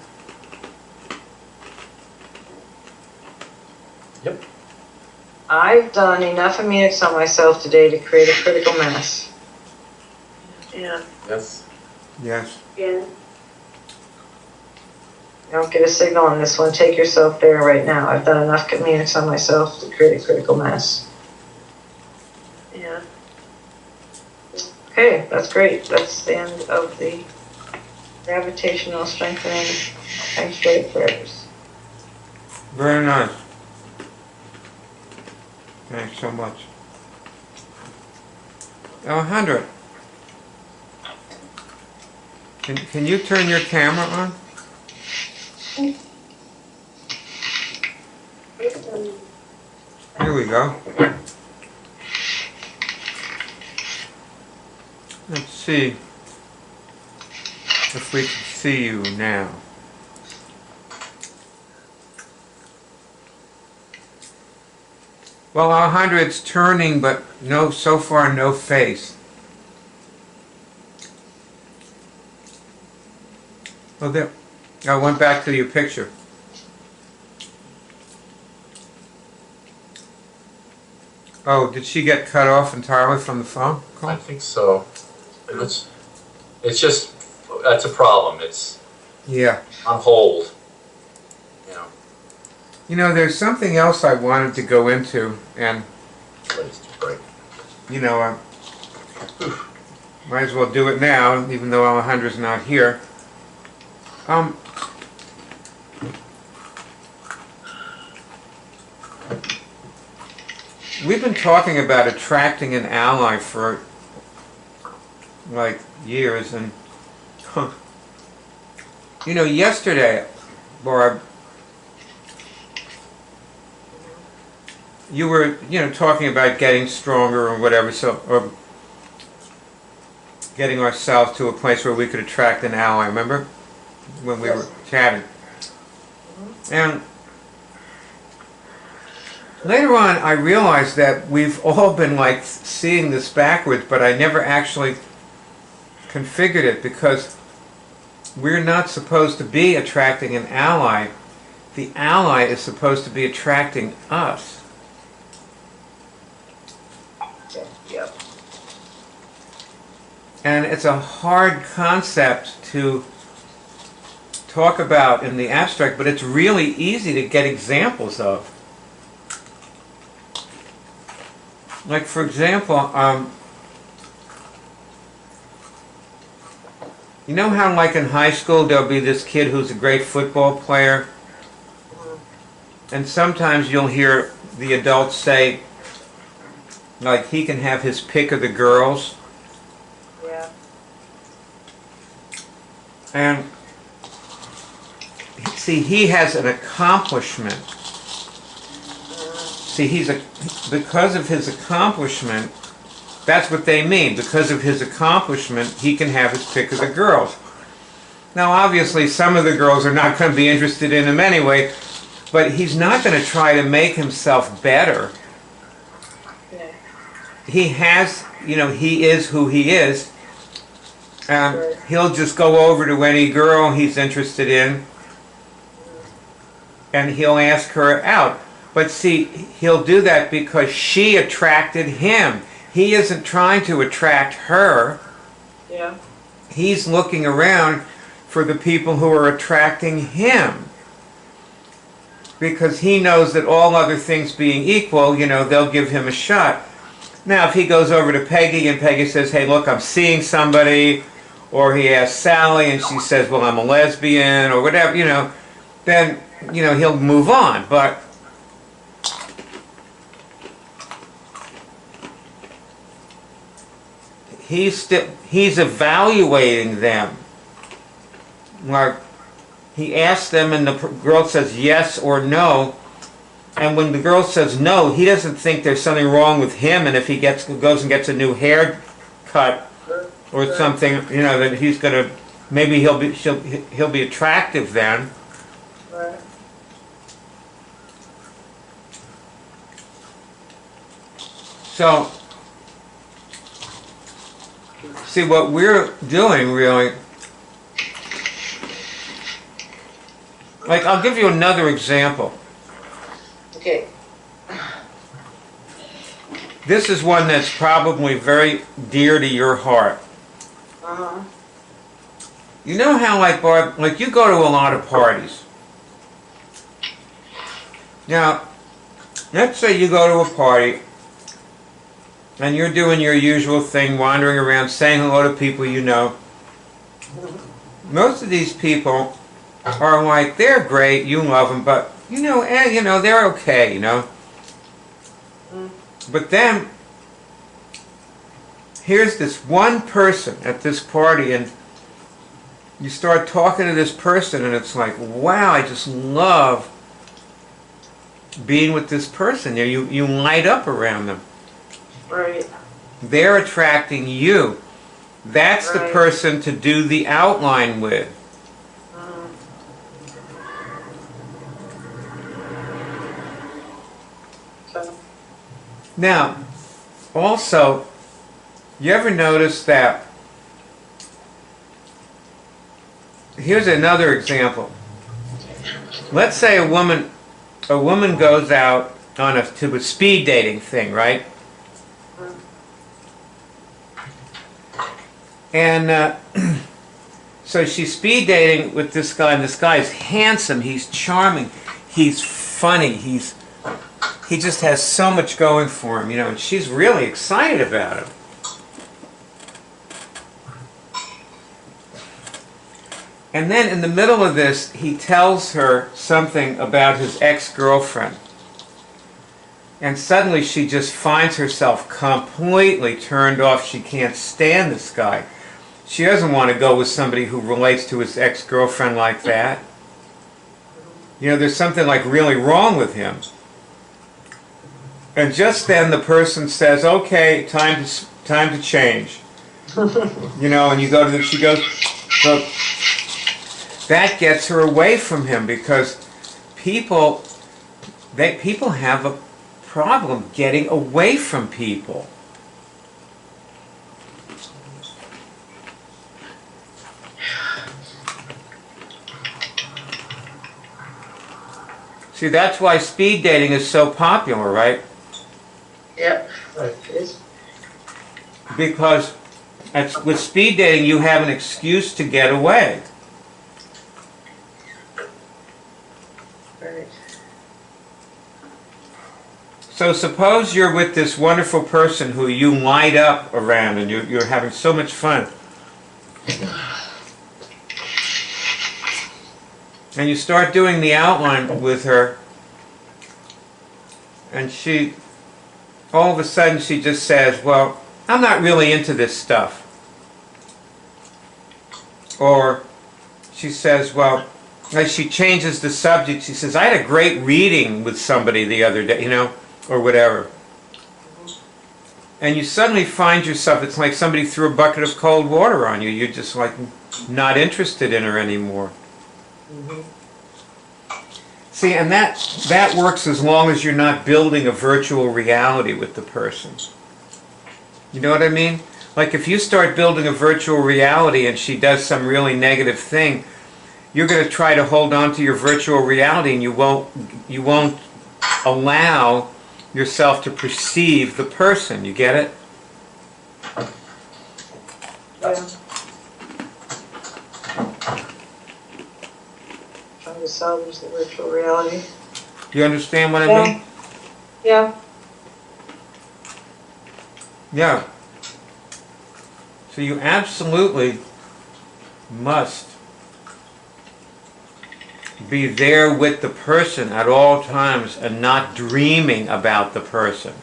Speaker 1: Yep.
Speaker 2: I've done enough Immunix on myself today to create a critical mass.
Speaker 5: Yeah.
Speaker 1: Yes.
Speaker 4: Yes.
Speaker 5: Yeah.
Speaker 2: You don't get a signal on this one. Take yourself there right now. I've done enough Immunix on myself to create a critical mass.
Speaker 5: Yeah.
Speaker 2: Okay, that's great. That's the end of the gravitational strengthening feng shui prayers.
Speaker 4: Very nice. Thanks so much. Alejandra, Can you turn your camera on? Here we go. Let's see if we can see you now. Well, 100's turning, but no, so far no face. Oh, there. I went back to your picture. Oh, did she get cut off entirely from the phone
Speaker 1: I
Speaker 4: call?
Speaker 1: think so. It's just, that's a problem. It's
Speaker 4: Yeah.
Speaker 1: on hold. You know,
Speaker 4: You know, there's something else I wanted to go into, and,
Speaker 1: let's break.
Speaker 4: you know, might as well do it now, even though Alejandra's not here. We've been talking about attracting an ally for, like, years, and, you know, yesterday, Barb, you were, you know, talking about getting stronger or whatever, so, or getting ourselves to a place where we could attract an ally, remember? When we were chatting. And later on, I realized that we've all been, like, seeing this backwards, but I never actually configured it, because we're not supposed to be attracting an ally. The ally is supposed to be attracting us.
Speaker 2: Yep.
Speaker 4: And it's a hard concept to talk about in the abstract, but it's really easy to get examples of. Like, for example, you know how, like, in high school there'll be this kid who's a great football player, and sometimes you'll hear the adults say, like, he can have his pick of the girls.
Speaker 2: Yeah.
Speaker 4: And see, he has an accomplishment. See, because of his accomplishment, that's what they mean. Because of his accomplishment, he can have his pick of the girls. Now, obviously, some of the girls are not going to be interested in him anyway, but he's not going to try to make himself better.
Speaker 2: Yeah.
Speaker 4: He has, you know, he is who he is.
Speaker 2: Right.
Speaker 4: He'll just go over to any girl he's interested in, and he'll ask her out. But see, he'll do that because she attracted him. He isn't trying to attract her.
Speaker 2: Yeah.
Speaker 4: He's looking around for the people who are attracting him. Because he knows that all other things being equal, you know, they'll give him a shot. Now, if he goes over to Peggy and Peggy says, hey, look, I'm seeing somebody, or he asks Sally and she says, well, I'm a lesbian, or whatever, you know, then, you know, he'll move on. But he's evaluating them. Like, he asks them and the girl says yes or no, and when the girl says no, he doesn't think there's something wrong with him, and if he goes and gets a new haircut or something, you know, that he's gonna, maybe he'll be attractive then.
Speaker 2: Right.
Speaker 4: So, see, what we're doing really, like, I'll give you another example.
Speaker 2: Okay.
Speaker 4: This is one that's probably very dear to your heart.
Speaker 2: Uh-huh.
Speaker 4: You know how, like, Barb, like, you go to a lot of parties. Now, let's say you go to a party and you're doing your usual thing, wandering around, saying hello to people you know. Most of these people are like, they're great, you love them, but, you know, they're okay, you know. But then, here's this one person at this party, and you start talking to this person and it's like, wow, I just love being with this person. You light up around them.
Speaker 2: Right.
Speaker 4: They're attracting you. That's the
Speaker 2: Right.
Speaker 4: person to do the outline with.
Speaker 2: So,
Speaker 4: Now, also, you ever notice that? Here's another example. Let's say a woman goes out on to a speed dating thing, right? And so she's speed dating with this guy, and this guy is handsome, he's charming, he's funny, he just has so much going for him, you know, and she's really excited about him. And then in the middle of this, he tells her something about his ex-girlfriend. And suddenly she just finds herself completely turned off. She can't stand this guy. She doesn't want to go with somebody who relates to his ex-girlfriend like that. You know, there's something like really wrong with him. And just then the person says, okay, time to change. You know, and you go to she goes, look, that gets her away from him, because people have a problem getting away from people. See, that's why speed dating is so popular, right?
Speaker 2: yep. It is.
Speaker 4: Because with speed dating, you have an excuse to get away.
Speaker 2: Right.
Speaker 4: So suppose you're with this wonderful person who you light up around and you're having so much fun. And you start doing the outline with her, and she, all of a sudden she just says, well, I'm not really into this stuff. Or she says, well, as she changes the subject, she says, I had a great reading with somebody the other day, you know, or whatever. And you suddenly find yourself, it's like somebody threw a bucket of cold water on you. You're just like not interested in her anymore. See, and that works as long as you're not building a virtual reality with the person. You know what I mean? Like if you start building a virtual reality and she does some really negative thing, you're going to try to hold on to your virtual reality, and you won't allow yourself to perceive the person. You get it?
Speaker 2: Yeah. Trying to salvage the virtual reality.
Speaker 4: Do you understand what I
Speaker 2: Yeah.
Speaker 4: mean?
Speaker 2: Yeah.
Speaker 4: Yeah. So you absolutely must be there with the person at all times and not dreaming about the person.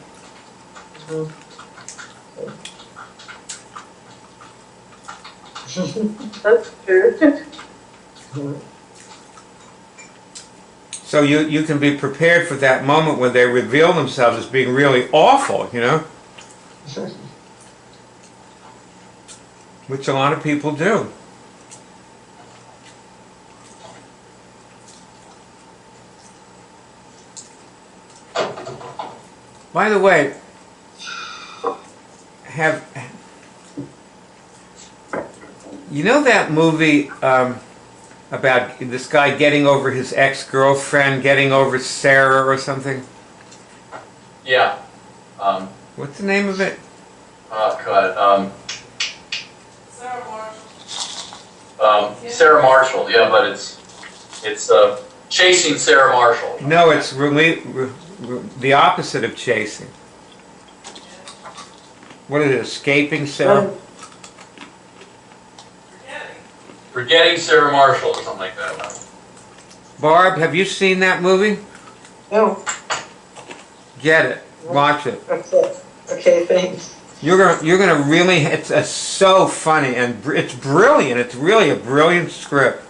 Speaker 2: That's true.
Speaker 4: So you can be prepared for that moment when they reveal themselves as being really awful, you know? Which a lot of people do. By the way, you know that movie about this guy getting over his ex-girlfriend, getting over Sarah or something?
Speaker 1: Yeah.
Speaker 4: What's the name of it?
Speaker 1: Oh God. Sarah Marshall. Yeah, but it's chasing Sarah Marshall.
Speaker 4: No, it's the opposite of chasing. What is it? Escaping Sarah?
Speaker 1: Forgetting Sarah Marshall or something like that.
Speaker 4: Barb, have you seen that movie?
Speaker 2: No,
Speaker 4: Get it. Watch it.
Speaker 2: that's it. Okay, thanks.
Speaker 4: You're gonna really. It's so funny and it's brilliant. It's really a brilliant script.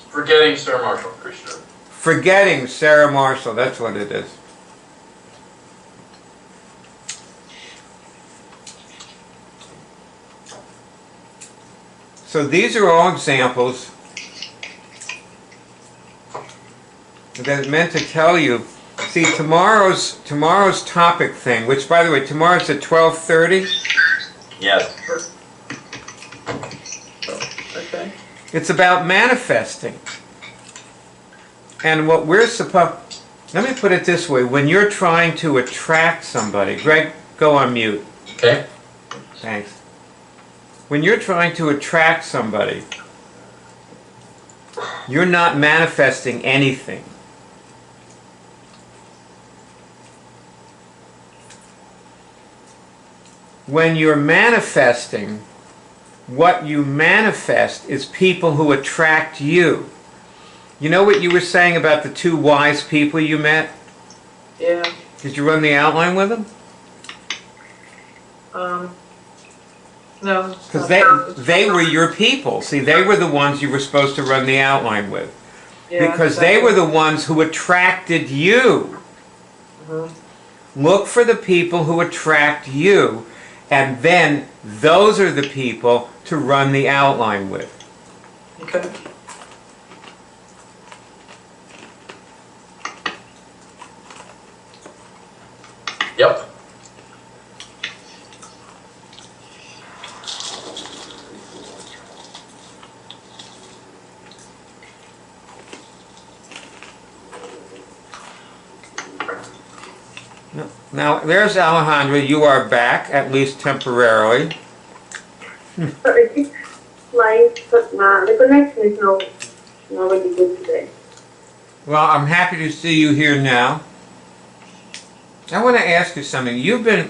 Speaker 1: Forgetting Sarah Marshall, pretty sure.
Speaker 4: Forgetting Sarah Marshall. That's what it is. So these are all examples that are meant to tell you. See, tomorrow's topic thing, which by the way, tomorrow's at 12:30.
Speaker 1: Yes. Okay.
Speaker 4: It's about manifesting. And what we're supposed, let me put it this way, when you're trying to attract somebody, Greg, go on mute.
Speaker 1: Okay.
Speaker 4: Thanks. When you're trying to attract somebody, you're not manifesting anything. When you're manifesting, what you manifest is people who attract you. You know what you were saying about the two wise people you met?
Speaker 2: Yeah.
Speaker 4: Did you run the outline with them?
Speaker 2: No.
Speaker 4: Because they were your people. See, they were the ones you were supposed to run the outline with.
Speaker 2: Yeah,
Speaker 4: Because they were the ones who attracted you. Look for the people who attract you, and then those are the people to run the outline with.
Speaker 2: Okay.
Speaker 1: Yep.
Speaker 4: Now, there's Alejandra. You are back, at least temporarily.
Speaker 6: Sorry, the connection is not really good today.
Speaker 4: Well, I'm happy to see you here now. I want to ask you something. You've been,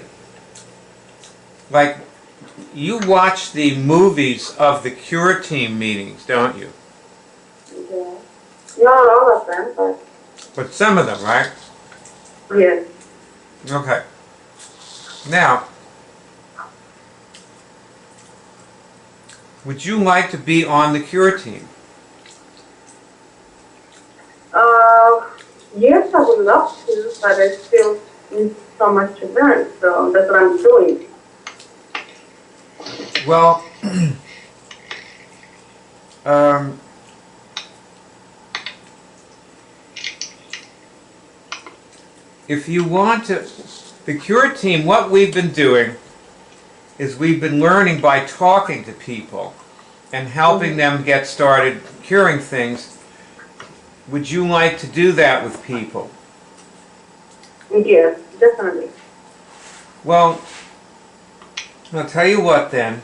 Speaker 4: like, you watch the movies of the Cure Team meetings, don't you?
Speaker 6: Yeah. Not all of them,
Speaker 4: But some of them, right?
Speaker 6: but yes.
Speaker 4: Okay. Now, would you like to be on the Cure Team?
Speaker 6: Yes, I would love to, but I still need so much to learn, so that's what I'm doing.
Speaker 4: Well, if you want to, the Cure Team, what we've been doing is we've been learning by talking to people and helping them get started curing things. Would you like to do that with people?
Speaker 6: Yes, definitely.
Speaker 4: Well, I'll tell you what then.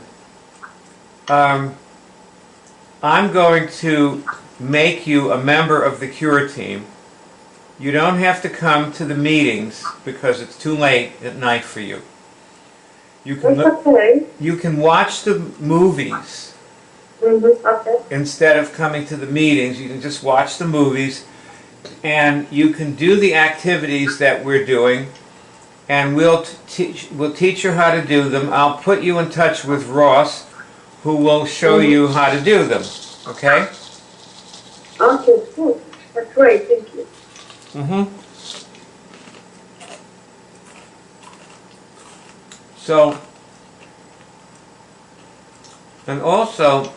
Speaker 4: I'm going to make you a member of the Cure Team. You don't have to come to the meetings because it's too late at night for you. You can
Speaker 6: It's okay.
Speaker 4: you can watch the movies
Speaker 6: Okay.
Speaker 4: instead of coming to the meetings. You can just watch the movies, and you can do the activities that we're doing, and we'll teach you how to do them. I'll put you in touch with Ross, who will show you how to do them. Okay?
Speaker 6: Okay, good. That's great, thank you.
Speaker 4: So, and also,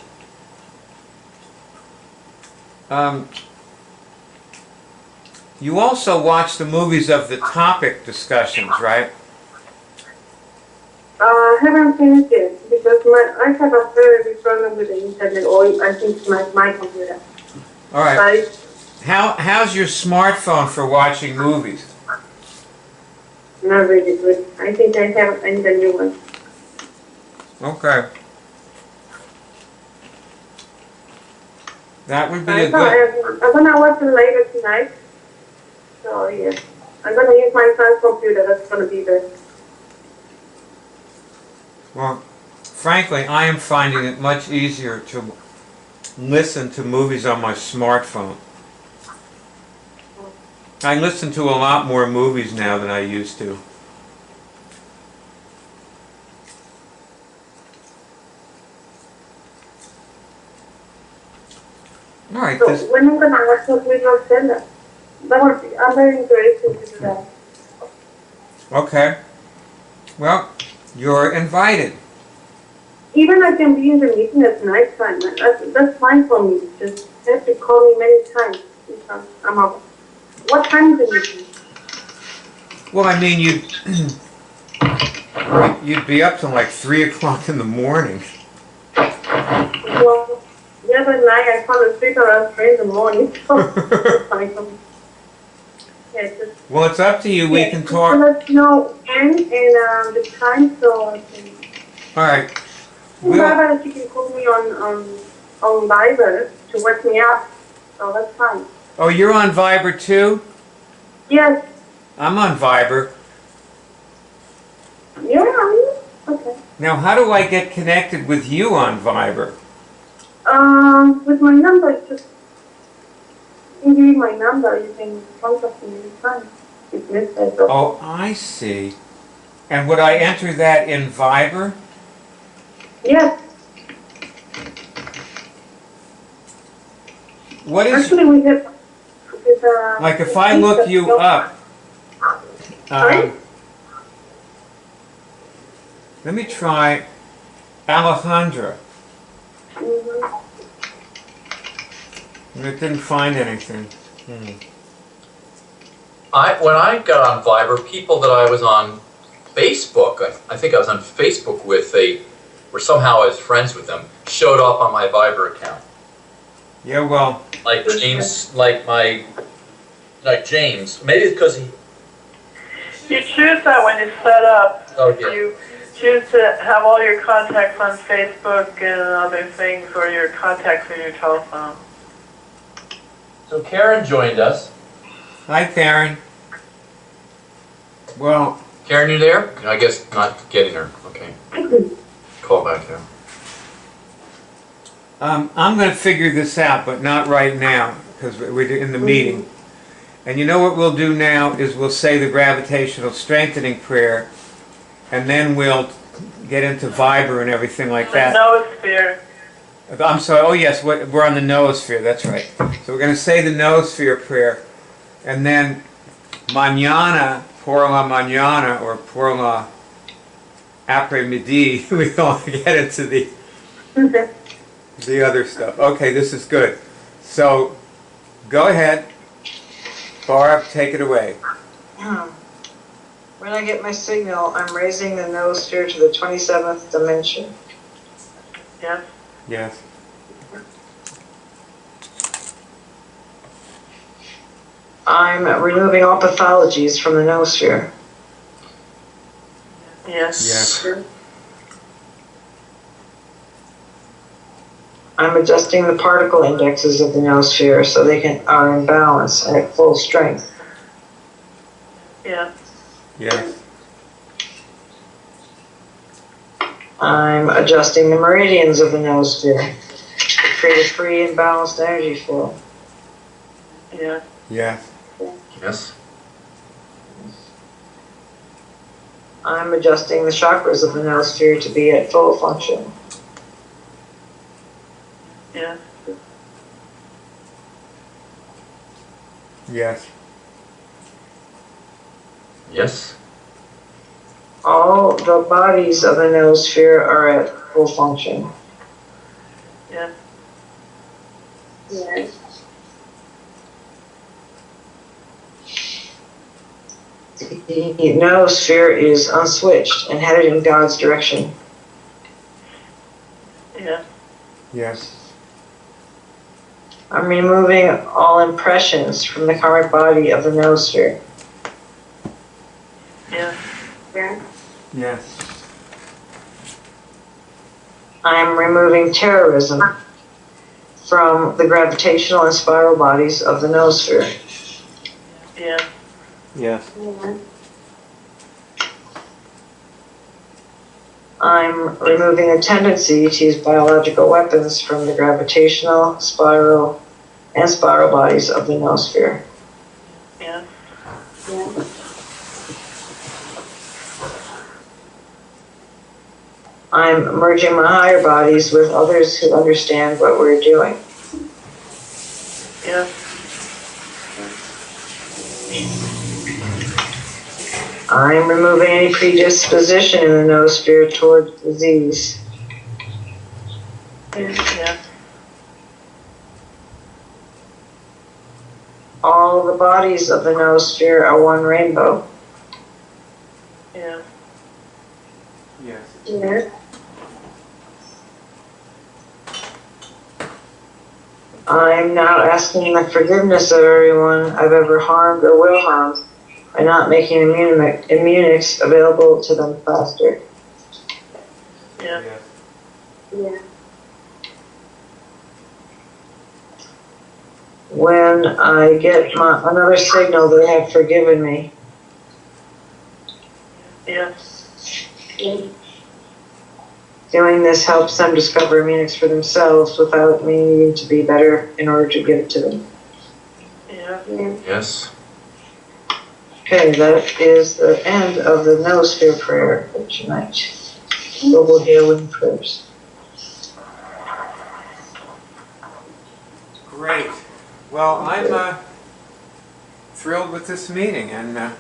Speaker 4: you also watch the movies of the topic discussions, right?
Speaker 6: I haven't finished it because I have a very big problem with the internet, or I think it's my computer.
Speaker 4: All right.
Speaker 6: But
Speaker 4: How's your smartphone for watching movies?
Speaker 6: not really good. I think I need a new one.
Speaker 4: Okay. That would be a good...
Speaker 6: I'm gonna watch it later tonight. So yeah, I'm gonna use my son's computer. That's gonna be the.
Speaker 4: Well, frankly, I am finding it much easier to listen to movies on my smartphone. I listen to a lot more movies now than I used to. All right,
Speaker 6: So
Speaker 4: this,
Speaker 6: when I'm gonna ask you, please not send that. That would be, I'm very interested to do that.
Speaker 4: okay. Well, you're invited.
Speaker 6: Even I can be in the meeting at night time. That's fine for me. Just have to call me many times because I'm up. What time is the meeting?
Speaker 4: Well, I mean, you'd be up till like 3 o'clock in the morning.
Speaker 6: Well, the other night I found a sleep around 3 in the morning. So that's fine for me. Yeah, just,
Speaker 4: Well, it's up to you. We
Speaker 6: yeah,
Speaker 4: can
Speaker 6: just
Speaker 4: talk.
Speaker 6: let us know when and the time so I can.
Speaker 4: All right.
Speaker 6: Barbara, that you can call me on Viber to wake me up. So that's fine.
Speaker 4: Oh, you're on Viber too?
Speaker 6: Yes.
Speaker 4: I'm on Viber.
Speaker 6: Yeah, okay.
Speaker 4: Now, how do I get connected with you on Viber?
Speaker 6: With my number, just give me my number. You can contact me anytime. It's message.
Speaker 4: Oh, I see. And would I enter that in Viber?
Speaker 6: Yes.
Speaker 4: What is,
Speaker 6: Actually, we have.
Speaker 4: like if I look you up,
Speaker 6: Sorry?
Speaker 4: let me try Alejandra.
Speaker 6: Mhm.
Speaker 4: And it didn't find anything.
Speaker 1: When I got on Viber, people that I was on Facebook, I think I was on Facebook with, or somehow I was friends with them, showed up on my Viber account.
Speaker 4: Yeah, well,
Speaker 1: Like James, like James. Maybe it's because he.
Speaker 5: You choose that when it's set up.
Speaker 1: Oh yeah.
Speaker 5: You choose to have all your contacts on Facebook and other things, or your contacts in your telephone.
Speaker 1: So Karen joined us.
Speaker 4: hi Karen. Well,
Speaker 1: Karen, you there? I guess not getting her. Okay. Call back there.
Speaker 4: I'm going to figure this out, but not right now, because we're in the meeting. And you know what we'll do now is we'll say the gravitational strengthening prayer, and then we'll get into Viber and everything like
Speaker 5: The
Speaker 4: that.
Speaker 5: noosphere.
Speaker 4: I'm sorry, oh yes, we're on the noosphere, that's right. So we're going to say the noosphere prayer, and then mañana, por la mañana, or por la après-midi, we'll get into the other stuff. Okay, this is good. So, go ahead. Barb, take it away.
Speaker 2: When I get my signal, I'm raising the noosphere to the 27th dimension.
Speaker 5: Yes.
Speaker 4: Yes.
Speaker 2: I'm removing all pathologies from the noosphere.
Speaker 5: Yes.
Speaker 4: Yes.
Speaker 2: I'm adjusting the particle indexes of the noosphere so they are in balance and at full strength.
Speaker 5: Yes.
Speaker 4: Yes.
Speaker 2: I'm adjusting the meridians of the noosphere to create a free and balanced energy flow.
Speaker 5: Yes.
Speaker 4: Yes.
Speaker 1: Yes.
Speaker 2: I'm adjusting the chakras of the noosphere to be at full function.
Speaker 5: Yes.
Speaker 4: Yes.
Speaker 1: Yes.
Speaker 2: All the bodies of the noosphere are at full function.
Speaker 5: Yes.
Speaker 6: Yes.
Speaker 2: The noosphere is unswitched and headed in God's direction.
Speaker 5: Yes.
Speaker 4: Yes.
Speaker 2: I'm removing all impressions from the karmic body of the noosphere.
Speaker 5: Yes.
Speaker 6: Yes.
Speaker 4: Yes.
Speaker 2: I'm removing terrorism from the gravitational and spiral bodies of the noosphere.
Speaker 5: Yes.
Speaker 4: Yes.
Speaker 6: Yes.
Speaker 2: I'm removing the tendency to use biological weapons from the gravitational, spiral, and spiral bodies of the noosphere.
Speaker 5: Yes.
Speaker 6: Yes.
Speaker 2: I'm merging my higher bodies with others who understand what we're doing.
Speaker 5: Yes.
Speaker 2: I'm removing any predisposition in the noosphere toward disease.
Speaker 5: Yes.
Speaker 2: All the bodies of the noosphere are one rainbow.
Speaker 5: Yes.
Speaker 4: Yes.
Speaker 6: Yes.
Speaker 2: I'm now asking the forgiveness of everyone I've ever harmed or will harm by not making immunics available to them faster.
Speaker 5: Yes.
Speaker 4: Yes.
Speaker 6: Yes.
Speaker 2: When I get another signal they have forgiven me,
Speaker 5: Yes.
Speaker 6: Yes.
Speaker 2: doing this helps them discover immunics for themselves without me needing to be better in order to give it to them.
Speaker 5: Yes.
Speaker 6: Yes.
Speaker 1: Yes.
Speaker 2: Okay, that is the end of the noosphere prayer for tonight. Global healing prayers.
Speaker 4: Great. Well, I'm thrilled with this meeting, and I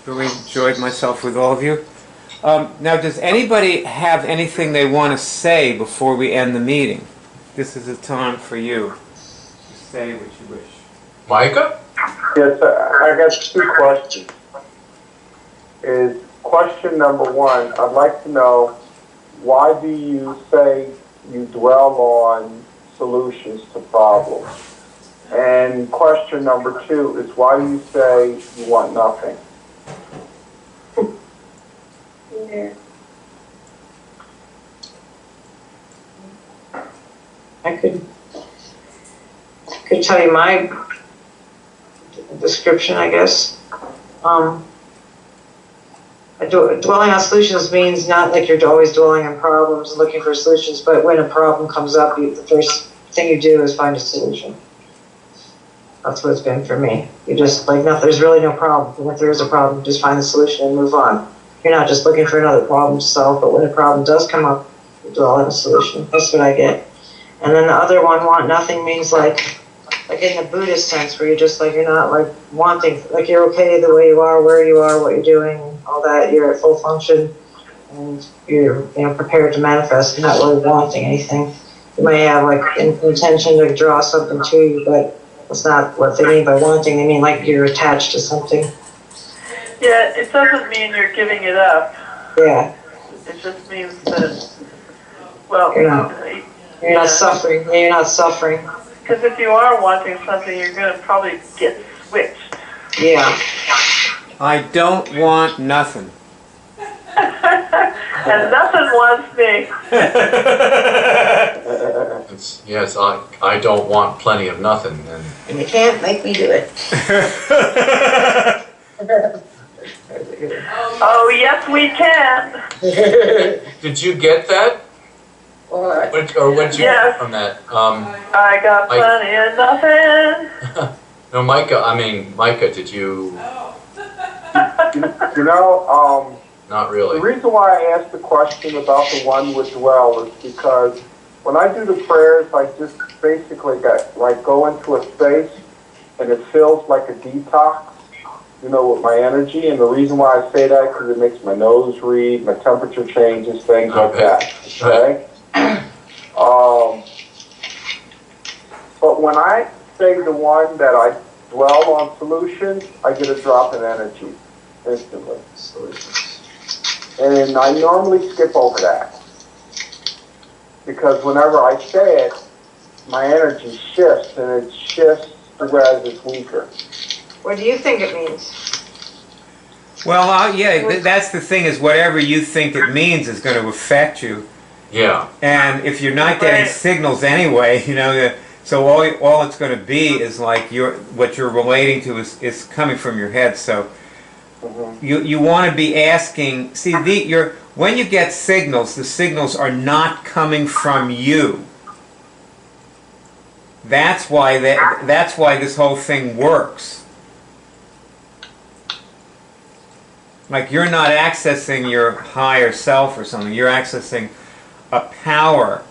Speaker 4: really enjoyed myself with all of you. Now, does anybody have anything they want to say before we end the meeting? This is a time for you to say what you wish.
Speaker 1: Micah?
Speaker 3: Yes, I got two questions. Is question number one, I'd like to know, why do you say you dwell on solutions to problems? And question number two is, why do you say you want nothing?
Speaker 6: Yes.
Speaker 2: I could tell you my description, I guess. Dwelling on solutions means not like you're always dwelling on problems and looking for solutions, but when a problem comes up, the first thing you do is find a solution. That's what it's been for me. You just, like, no, there's really no problem. And if there is a problem, just find the solution and move on. You're not just looking for another problem to solve, but when a problem does come up, you dwell on a solution. That's what I get. And then the other one, want nothing, means like in the Buddhist sense, where you're just like, you're not like wanting, like you're okay the way you are, where you are, what you're doing, all that. You're at full function, and you're prepared to manifest, not really wanting anything. You may have like intention to draw something to you, but that's not what they mean by wanting. They mean like you're attached to something.
Speaker 5: Yeah, it doesn't mean you're giving it up.
Speaker 2: Yeah.
Speaker 5: It just means that, well,
Speaker 2: You're not suffering. Yeah, you're not suffering.
Speaker 5: because if you are wanting something, you're going to probably get switched.
Speaker 2: Yeah.
Speaker 4: I don't want nothing.
Speaker 5: And nothing wants me.
Speaker 1: Yes, I don't want plenty of nothing.
Speaker 2: And you can't make me do it.
Speaker 5: Oh, yes, we can.
Speaker 1: Did you get that?
Speaker 2: What?
Speaker 1: What did you
Speaker 5: Yes.
Speaker 1: get from that?
Speaker 5: I got plenty of nothing.
Speaker 1: No, Micah, did you?
Speaker 3: You know,
Speaker 1: Not
Speaker 3: the
Speaker 1: really.
Speaker 3: reason why I asked the question about the one with dwell is because when I do the prayers, I just basically go into a space and it feels like a detox, with my energy. And the reason why I say that, because it makes my nose read, my temperature changes, things like that. Okay? But when I say the one that I dwell on solutions, I get a drop in energy instantly. And I normally skip over that, because whenever I say it, my energy shifts, and it shifts whereas it's weaker.
Speaker 2: What do you think it means?
Speaker 4: Well, that's the thing, is whatever you think it means is going to affect you.
Speaker 1: Yeah.
Speaker 4: And if you're not getting signals anyway, so all it's going to be is like what you're relating to is coming from your head. So you want to be asking. See, when you get signals, the signals are not coming from you. That's why this whole thing works. Like, you're not accessing your higher self or something. You're accessing a power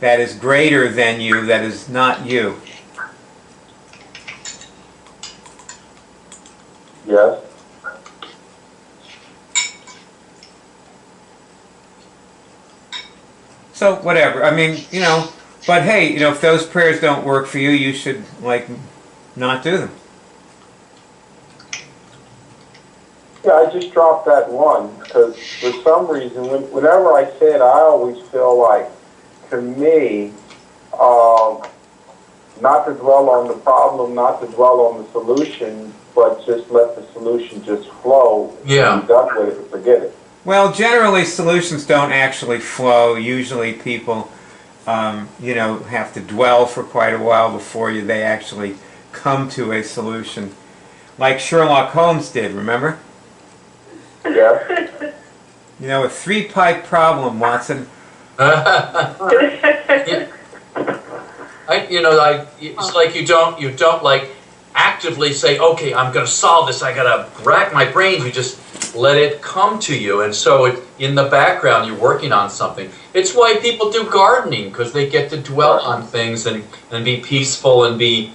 Speaker 4: that is greater than you, that is not you.
Speaker 3: Yes.
Speaker 4: So whatever. I mean, but hey, if those prayers don't work for you, you should not do them.
Speaker 3: Yeah, I just dropped that one because for some reason, whenever I say it, I always feel like, to me, not to dwell on the problem, not to dwell on the solution, but just let the solution just flow.
Speaker 1: Yeah.
Speaker 3: Be done with it and forget it.
Speaker 4: Well, generally solutions don't actually flow. Usually people, have to dwell for quite a while before they actually come to a solution. Like Sherlock Holmes did, remember?
Speaker 3: Yeah.
Speaker 4: A three-pipe problem, Watson.
Speaker 1: Yeah. It's like you don't like actively say, okay, I'm going to solve this. I got to rack my brains. You just let it come to you, and so in the background you're working on something. It's why people do gardening, because they get to dwell on things and be peaceful and be,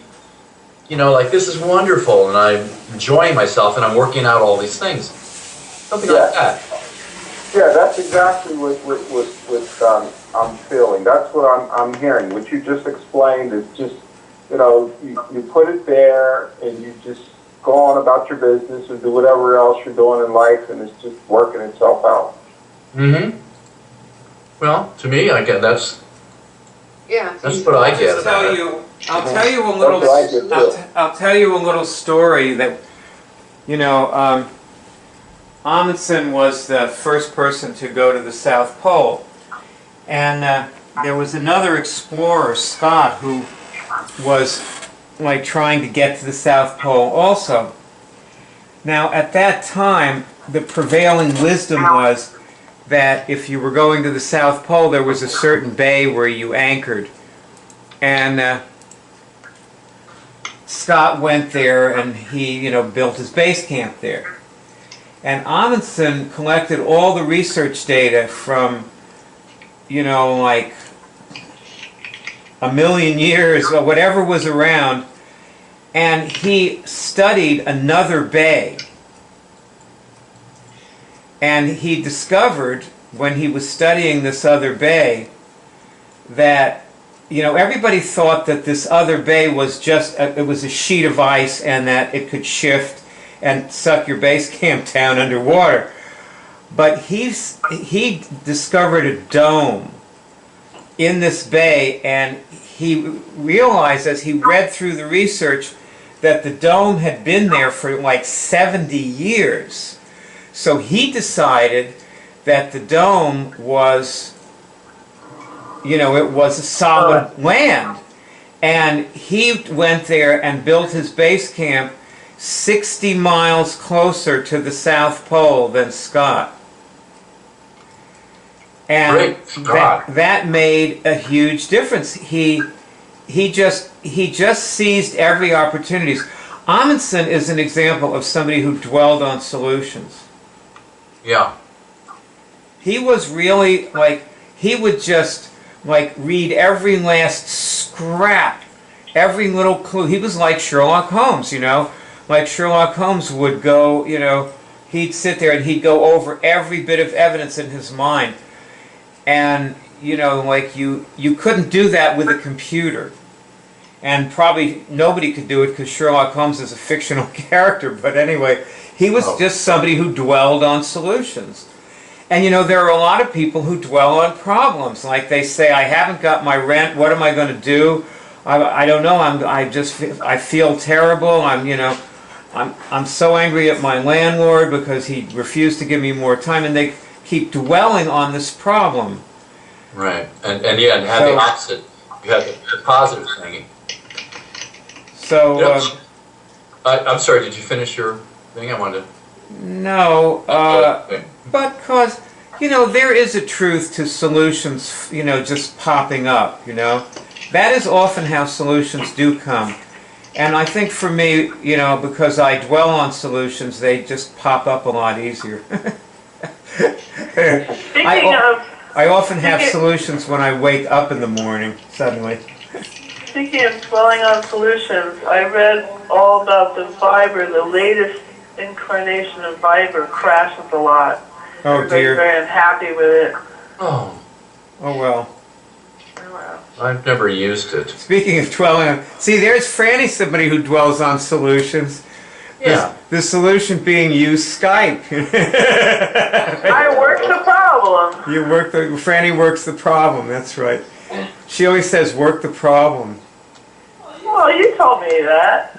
Speaker 1: like, this is wonderful, and I'm enjoying myself, and I'm working out all these things. Something like that.
Speaker 3: Yeah, that's exactly what I'm feeling. That's what I'm hearing. What you just explained is just, you put it there and you just go on about your business or do whatever else you're doing in life, and it's just working itself out.
Speaker 1: Mm-hmm. Well, to me, that's what I get about it.
Speaker 4: I'll tell you a little.
Speaker 3: That's what I get too.
Speaker 4: I'll tell you a little story that, Amundsen was the first person to go to the South Pole, and there was another explorer, Scott, who was trying to get to the South Pole also. Now, at that time, the prevailing wisdom was that if you were going to the South Pole, there was a certain bay where you anchored, and Scott went there and he, built his base camp there. And Amundsen collected all the research data from, like a million years or whatever was around, and he studied another bay. And he discovered, when he was studying this other bay, that, everybody thought that this other bay was just, it was a sheet of ice and that it could shift and suck your base camp down underwater. But he discovered a dome in this bay, and he realized as he read through the research that the dome had been there for 70 years. So he decided that the dome was, it was a solid land. And he went there and built his base camp 60 miles closer to the South Pole than Scott. And that made a huge difference. He just seized every opportunity. Amundsen is an example of somebody who dwelled on solutions.
Speaker 1: Yeah.
Speaker 4: He was really he would just read every last scrap, every little clue. He was like Sherlock Holmes, Like Sherlock Holmes would go, he'd sit there and he'd go over every bit of evidence in his mind. And, you couldn't do that with a computer. And probably nobody could do it because Sherlock Holmes is a fictional character. But anyway, he was just somebody who dwelled on solutions. And, there are a lot of people who dwell on problems. Like they say, I haven't got my rent, what am I going to do? I don't know, I feel terrible, I'm so angry at my landlord because he refused to give me more time, and they keep dwelling on this problem.
Speaker 1: Right, and have the opposite. You have the positive thinking.
Speaker 4: So,
Speaker 1: I'm sorry, did you finish your thing? I wanted to...
Speaker 4: No, but because, there is a truth to solutions, just popping up, That is often how solutions do come. And I think for me, because I dwell on solutions, they just pop up a lot easier. I often have solutions when I wake up in the morning, suddenly.
Speaker 5: Speaking of dwelling on solutions, I read all about the fiber, the latest incarnation of Viber crashes a lot.
Speaker 4: Oh
Speaker 5: Everybody's
Speaker 4: dear.
Speaker 5: very unhappy with it.
Speaker 1: Oh,
Speaker 4: Oh well.
Speaker 5: Oh, well.
Speaker 1: I've never used it.
Speaker 4: Speaking of dwelling on, see, there's Franny, somebody who dwells on solutions.
Speaker 1: Yeah.
Speaker 4: The solution being use Skype.
Speaker 5: I work the problem.
Speaker 4: Franny works the problem, that's right. She always says, work the problem.
Speaker 5: Well, you told me that.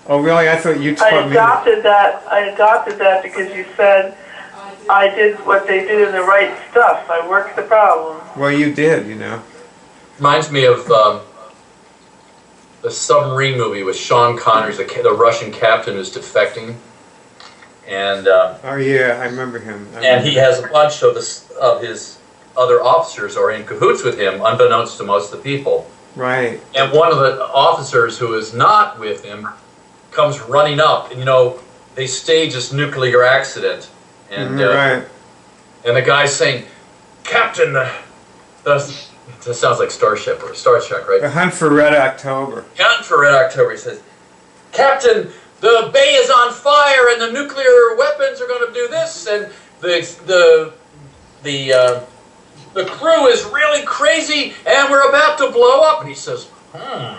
Speaker 4: Oh really? I thought you
Speaker 5: I
Speaker 4: taught me.
Speaker 5: adopted that because you said I did what they do in the right stuff. I worked the problem.
Speaker 4: Well, you did, you know.
Speaker 1: Reminds me of the submarine movie with Sean Connery, the Russian captain who's defecting, and
Speaker 4: Oh yeah, I remember him.
Speaker 1: and he has a bunch of his other officers are in cahoots with him, unbeknownst to most of the people.
Speaker 4: Right.
Speaker 1: And one of the officers who is not with him comes running up, and they stage this nuclear accident, and
Speaker 4: Right.
Speaker 1: and the guy's saying, "Captain, that sounds like Starship or Star Trek, right?"
Speaker 4: The Hunt for Red October.
Speaker 1: Hunt for Red October. He says, "Captain, the bay is on fire, and the nuclear weapons are going to do this, and the crew is really crazy, and we're about to blow up." And he says, "I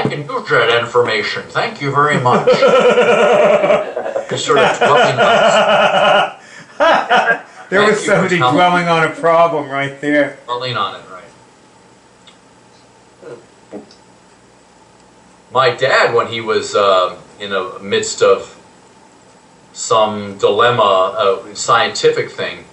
Speaker 1: can use that information. Thank you very much." He's sort of dwelling on
Speaker 4: There was
Speaker 1: Thank you for
Speaker 4: somebody
Speaker 1: telling me.
Speaker 4: dwelling on a problem right there.
Speaker 1: it, right? My dad, when he was in the midst of some dilemma, a scientific thing,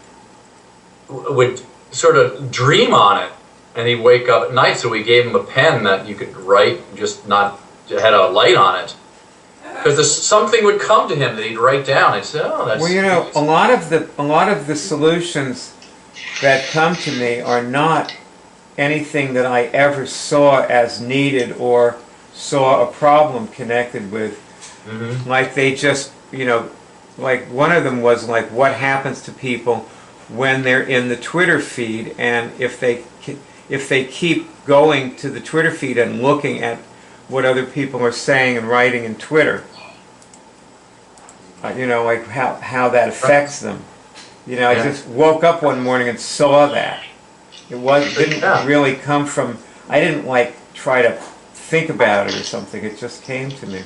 Speaker 1: would sort of dream on it, and he'd wake up at night. So we gave him a pen that you could write, just not had a light on it, because something would come to him that he'd write down. I'd say, "Oh, that's."
Speaker 4: Well, you know, a lot of the solutions that come to me are not anything that I ever saw as needed or saw a problem connected with.
Speaker 1: Mhm.
Speaker 4: Like they just, like one of them was like what happens to people when they're in the Twitter feed, and if they keep going to the Twitter feed and looking at what other people are saying and writing in Twitter, like how that affects them. I
Speaker 1: Yeah.
Speaker 4: just woke up one morning and saw that. Didn't
Speaker 1: Yeah.
Speaker 4: really come from. I didn't try to think about it or something. It just came to me.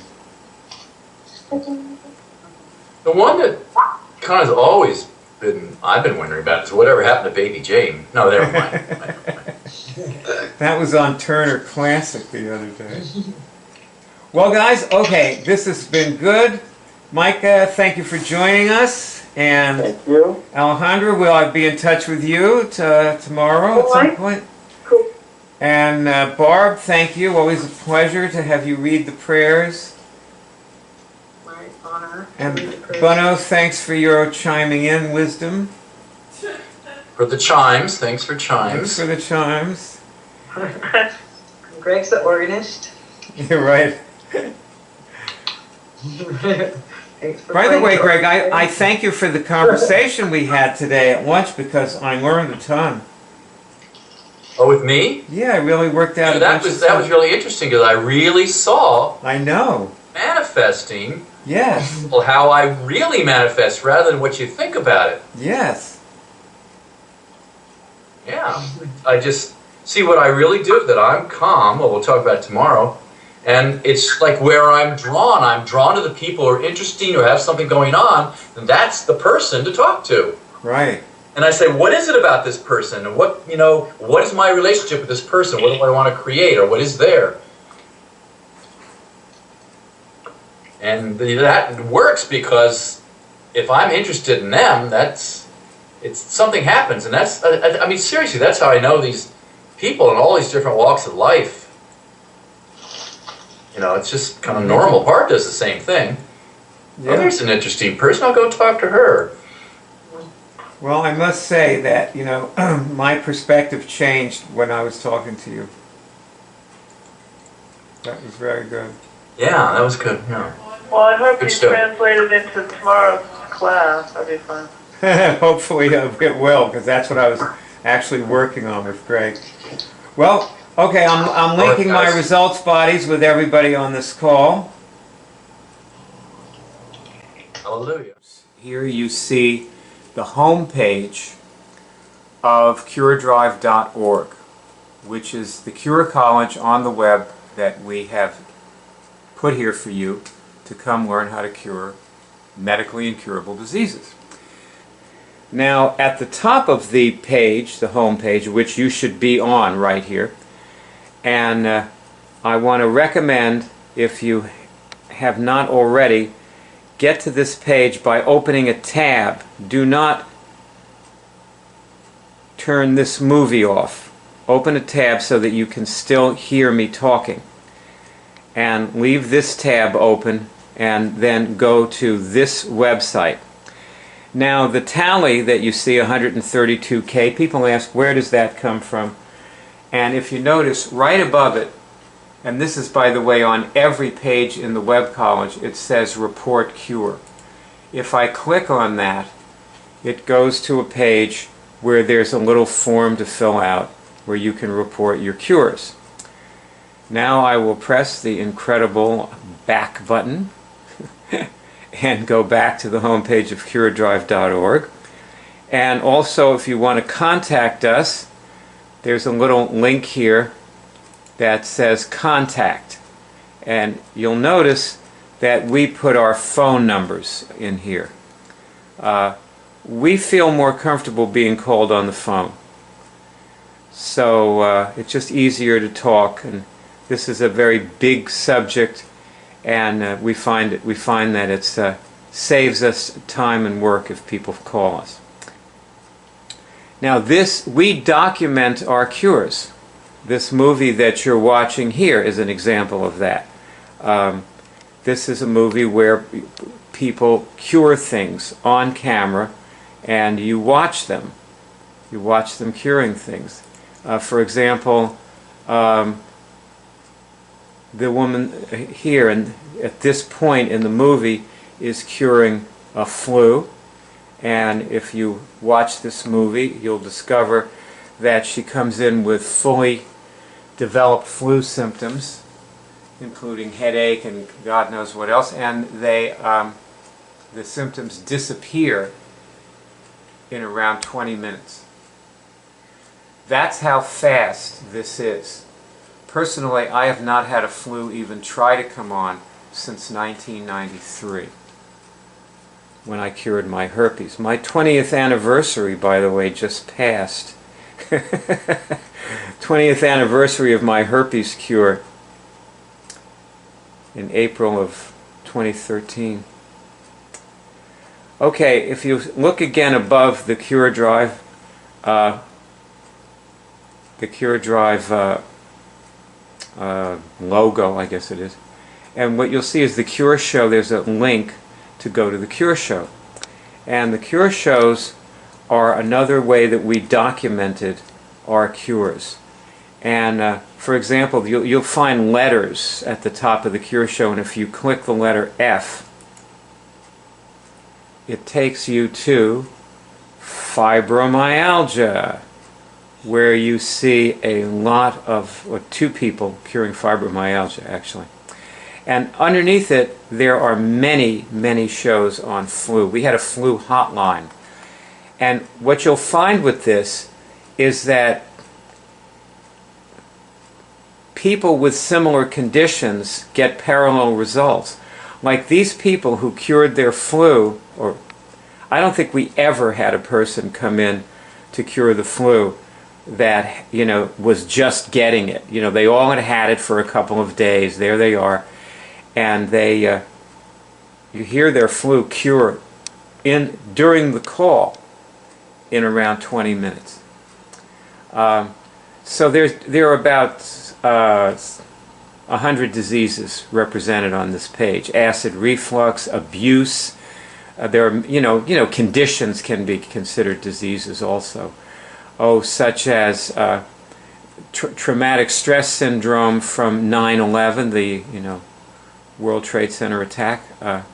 Speaker 1: The one that kind of always I've been wondering about is whatever happened to Baby Jane. No, never mind.
Speaker 4: That was on Turner Classic the other day. Well, guys, okay, this has been good. Micah, thank you for joining us. And
Speaker 3: Thank you.
Speaker 4: Alejandra, will be in touch with you tomorrow at some
Speaker 6: Alright.
Speaker 4: point.
Speaker 6: Cool.
Speaker 4: And Barb, thank you. Always a pleasure to have you read the prayers.
Speaker 2: My honor.
Speaker 4: And Bono, thanks for your chiming in wisdom.
Speaker 1: For the chimes, thanks for
Speaker 4: Thanks
Speaker 1: chimes.
Speaker 4: for the chimes.
Speaker 2: Greg's the organist.
Speaker 4: You're right.
Speaker 2: Thanks for
Speaker 4: By the
Speaker 2: playing
Speaker 4: way,
Speaker 2: the
Speaker 4: Greg, I
Speaker 2: organ.
Speaker 4: thank you for the conversation we had today at lunch because I learned a ton.
Speaker 1: Oh, with me?
Speaker 4: Yeah, it really worked out. a
Speaker 1: That
Speaker 4: bunch of
Speaker 1: was
Speaker 4: stuff.
Speaker 1: really interesting because I really saw
Speaker 4: I know.
Speaker 1: manifesting
Speaker 4: Yes.
Speaker 1: well, how I really manifest rather than what you think about it.
Speaker 4: Yes.
Speaker 1: Yeah. I just see what I really do, that I'm calm. Well, we'll talk about it tomorrow. And it's like where I'm drawn. I'm drawn to the people who are interesting, who have something going on, and that's the person to talk to.
Speaker 4: Right.
Speaker 1: And I say, what is it about this person? And what is my relationship with this person? What do I want to create, or what is there? And that works because if I'm interested in them, something happens. And that's, I mean, seriously, that's how I know these people in all these different walks of life. It's just kind of normal. Barb does the same thing. Oh,
Speaker 4: Yeah.
Speaker 1: there's an interesting person. I'll go talk to her.
Speaker 4: Well, I must say that, my perspective changed when I was talking to you. That was very good.
Speaker 1: Yeah, that was good. Yeah.
Speaker 5: Well, I hope
Speaker 1: Good
Speaker 5: you
Speaker 1: stuff.
Speaker 5: translate it into tomorrow's class. That'd be fun.
Speaker 4: Hopefully it will, because that's what I was actually working on with Greg. Well, okay, I'm linking my
Speaker 1: guys.
Speaker 4: results bodies with everybody on this call.
Speaker 1: Hallelujah.
Speaker 4: Here you see the home page of curedrive.org, which is the Cure College on the web that we have put here for you to come learn how to cure medically incurable diseases. Now, at the top of the page, the home page, which you should be on right here, and I want to recommend, if you have not already, get to this page by opening a tab. Do not turn this movie off. Open a tab so that you can still hear me talking. And leave this tab open and then go to this website. Now the tally that you see, 132K, people ask, where does that come from? And if you notice, right above it, and this is, by the way, on every page in the Web College, it says Report Cure. If I click on that, it goes to a page where there's a little form to fill out where you can report your cures. Now I will press the incredible back button and go back to the home page of curedrive.org. And also, if you want to contact us, there's a little link here that says Contact. And you'll notice that we put our phone numbers in here. We feel more comfortable being called on the phone. So it's just easier to talk, and this is a very big subject, and we find that it saves us time and work if people call us. Now we document our cures. This movie that you're watching here is an example of that. This is a movie where people cure things on camera, and you watch them. You watch them curing things. For example, the woman here, and at this point in the movie, is curing a flu. And if you watch this movie, you'll discover that she comes in with fully developed flu symptoms, including headache and God knows what else, and the symptoms disappear in around 20 minutes. That's how fast this is. Personally, I have not had a flu even try to come on since 1993, when I cured my herpes. My 20th anniversary, by the way, just passed. 20th anniversary of my herpes cure in April of 2013. Okay, if you look again above the CureDrive, logo, I guess it is, and what you'll see is the Cure Show. There's a link to go to the Cure Show, and the Cure Shows are another way that we documented our cures. And for example, you'll find letters at the top of the Cure Show, and if you click the letter F, it takes you to fibromyalgia, where you see a lot of, or two people curing fibromyalgia actually. And underneath it, there are many, many shows on flu. We had a flu hotline. And what you'll find with this is that people with similar conditions get parallel results. Like these people who cured their flu, or I don't think we ever had a person come in to cure the flu that, you know, was just getting it. You know, they all had it for a couple of days. There they are. And they, you hear their flu cure during the call in around 20 minutes. So there are about 100 diseases represented on this page. Acid reflux, abuse. There are, you know, conditions can be considered diseases also. Oh, such as traumatic stress syndrome from 9/11, the World Trade Center attack. A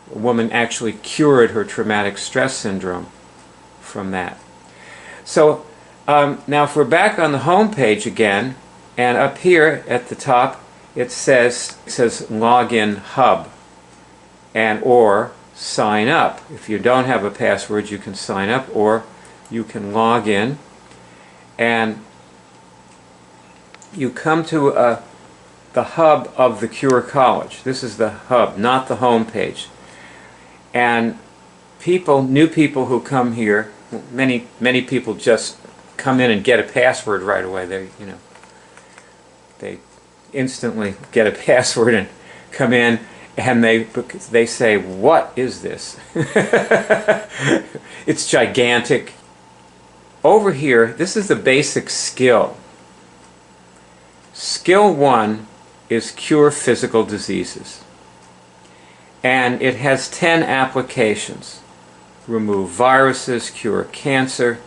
Speaker 4: woman actually cured her traumatic stress syndrome from that. So now if we're back on the home page again, and up here at the top it says Login Hub, and or sign up. If you don't have a password, you can sign up, or you can log in, and you come to the hub of the Cure College. This is the hub, not the home page. And new people who come here, many people just come in and get a password right away. They instantly get a password and come in, and they say, "What is this?" It's gigantic. Over here, this is the basic skill. Skill 1 is cure physical diseases. And it has 10 applications. Remove viruses, cure cancer,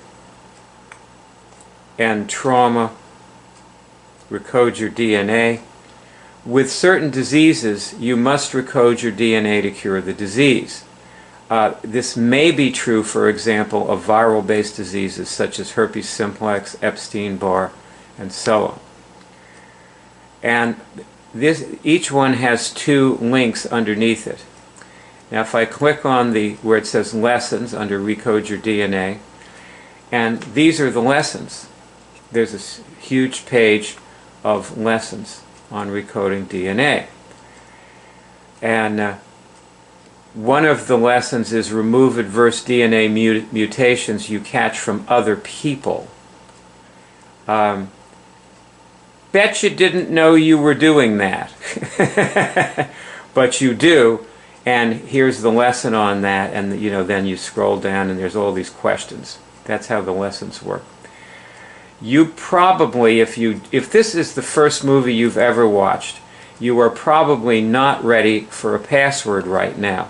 Speaker 4: end trauma, recode your DNA. With certain diseases, you must recode your DNA to cure the disease. This may be true, for example, of viral-based diseases such as herpes simplex, Epstein-Barr, and so on. And each one has 2 links underneath it. Now if I click on where it says lessons under Recode Your DNA, and these are the lessons. There's this huge page of lessons on recoding DNA. And one of the lessons is remove adverse DNA mutations you catch from other people. Bet you didn't know you were doing that. But you do, and here's the lesson on that, and then you scroll down and there's all these questions. That's how the lessons work. You probably, if this is the first movie you've ever watched, you are probably not ready for a password right now.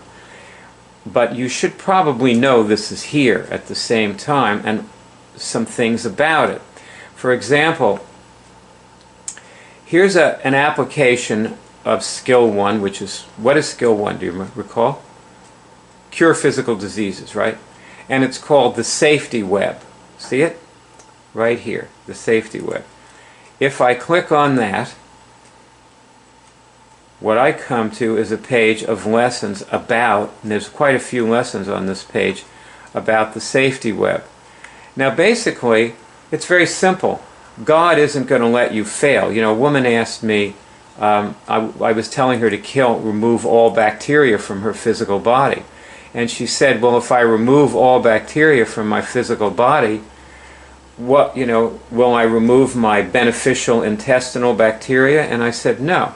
Speaker 4: But you should probably know this is here at the same time, and some things about it. For example, here's an application of Skill 1, which is, what is Skill 1, do you recall? Cure physical diseases, right? And it's called the Safety Web. See it? Right here, the Safety Web. If I click on that, what I come to is a page of lessons about, and there's quite a few lessons on this page, about the Safety Web. Now basically, it's very simple. God isn't going to let you fail. A woman asked me, I was telling her to remove all bacteria from her physical body. And she said, well, if I remove all bacteria from my physical body, will I remove my beneficial intestinal bacteria? And I said, no.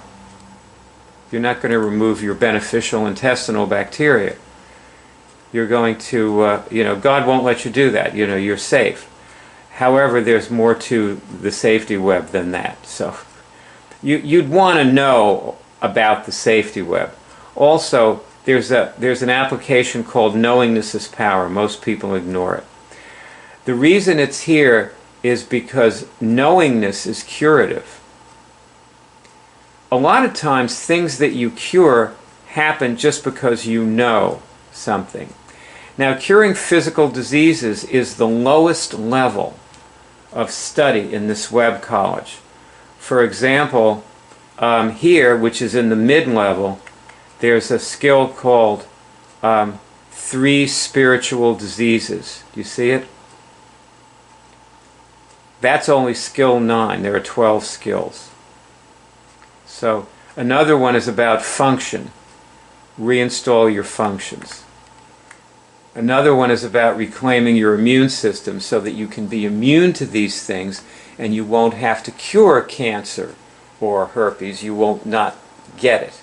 Speaker 4: You're not going to remove your beneficial intestinal bacteria. You're going to, God won't let you do that. You're safe. However, there's more to the Safety Web than that. So you'd want to know about the Safety Web. Also, there's an application called Knowingness is Power. Most people ignore it. The reason it's here is because knowingness is curative. A lot of times things that you cure happen just because you know something. Now, curing physical diseases is the lowest level of study in this web college. For example, here, which is in the mid-level, there's a skill called 3 spiritual diseases. Do you see it? That's only skill 9. There are 12 skills. So another one is about function. Reinstall your functions. Another one is about reclaiming your immune system so that you can be immune to these things and you won't have to cure cancer or herpes. You won't not get it.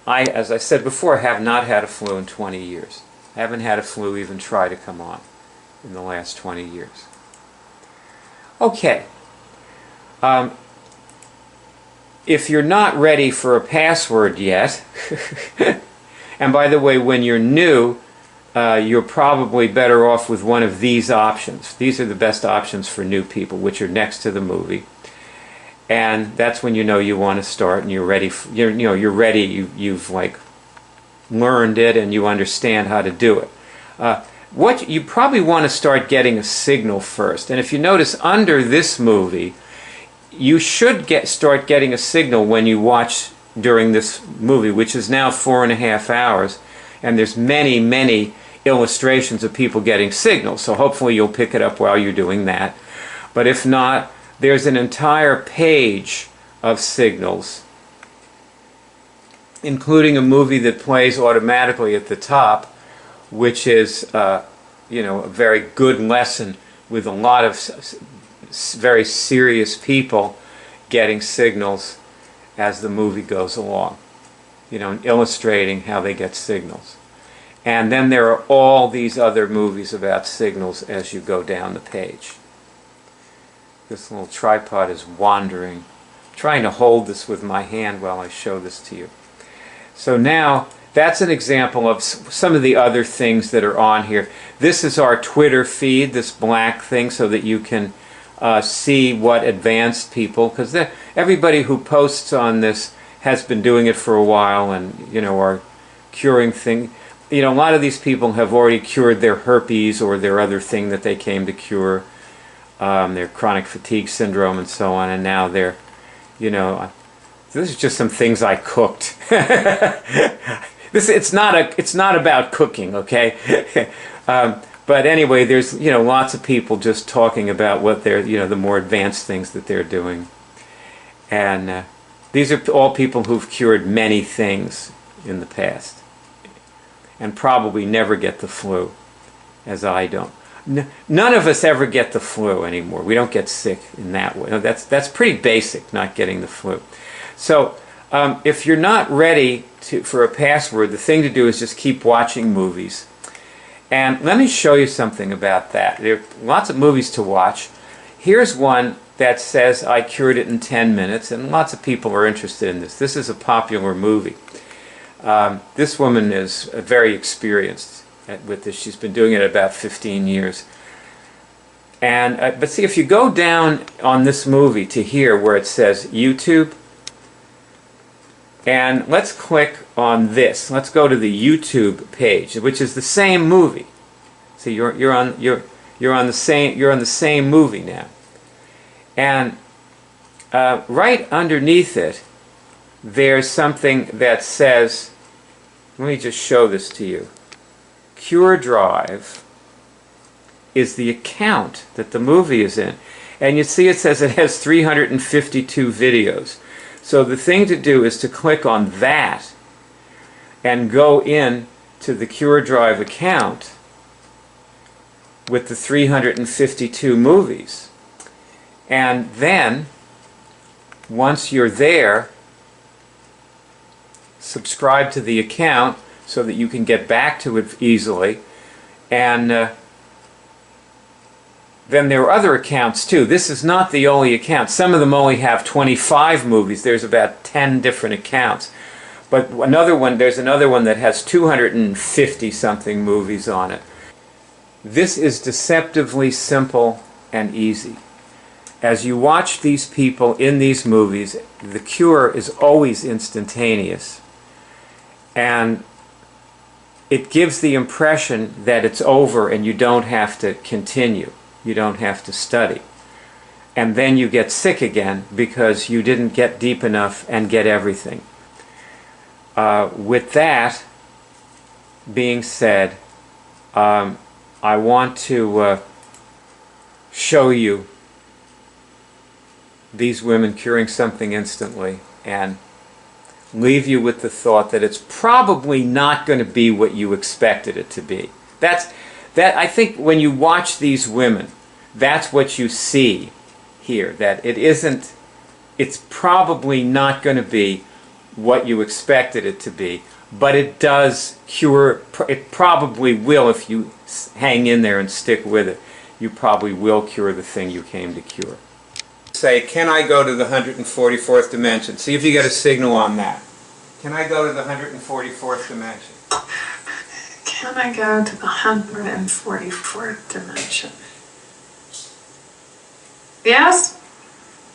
Speaker 4: As I said before, have not had a flu in 20 years. I haven't had a flu even try to come on in the last 20 years. Okay. If you're not ready for a password yet, and by the way, when you're new, you're probably better off with one of these options. These are the best options for new people, which are next to the movie. And that's when you want to start and you're ready. You're ready. You've like learned it and you understand how to do it. What you probably want to start getting a signal first. And if you notice under this movie, you should start getting a signal when you watch during this movie, which is now 4.5 hours. And there's many, many illustrations of people getting signals, so hopefully you'll pick it up while you're doing that. But if not, there's an entire page of signals, including a movie that plays automatically at the top, which is a very good lesson with a lot of very serious people getting signals as the movie goes along, illustrating how they get signals. And then there are all these other movies about signals as you go down the page. This little tripod is wandering. I'm trying to hold this with my hand while I show this to you. So now, that's an example of some of the other things that are on here. This is our Twitter feed, this black thing, so that you can see what advanced people, because everybody who posts on this has been doing it for a while and, are curing things. A lot of these people have already cured their herpes or their other thing that they came to cure, their chronic fatigue syndrome and so on, and now they're, this is just some things I cooked. It's not about cooking, okay? But anyway, there's lots of people just talking about what they're the more advanced things that they're doing, and these are all people who've cured many things in the past, and probably never get the flu, as I don't. None of us ever get the flu anymore. We don't get sick in that way. That's pretty basic, not getting the flu. So if you're not ready for a password, the thing to do is just keep watching movies. And let me show you something about that. There are lots of movies to watch. Here's one that says I cured it in 10 minutes, and lots of people are interested in this. This is a popular movie. This woman is very experienced with this. She's been doing it about 15 years. And but see, if you go down on this movie to here where it says YouTube, and let's click on this. Let's go to the YouTube page, which is the same movie. See, you're on the same movie now. And right underneath it, there's something that says, let me just show this to you. Cure Drive is the account that the movie is in. And you see it says it has 352 videos. So the thing to do is to click on that and go in to the Cure Drive account with the 352 movies. And then, once you're there, subscribe to the account so that you can get back to it easily. And then there are other accounts too. This is not the only account. Some of them only have 25 movies. There's about 10 different accounts. But there's another one that has 250 something movies on it. This is deceptively simple and easy. As you watch these people in these movies, the cure is always instantaneous. And it gives the impression that it's over and you don't have to continue. You don't have to study. And then you get sick again because you didn't get deep enough and get everything. With that being said, I want to show you these women curing something instantly and leave you with the thought that it's probably not going to be what you expected it to be. I think when you watch these women, that's what you see here, that it's probably not going to be what you expected it to be, but it does cure, it probably will if you hang in there and stick with it. You probably will cure the thing you came to cure. Say, can I go to the 144th dimension? See if you get a signal on that. Can I go to the 144th dimension?
Speaker 5: Can I go to the 144th dimension? Yes?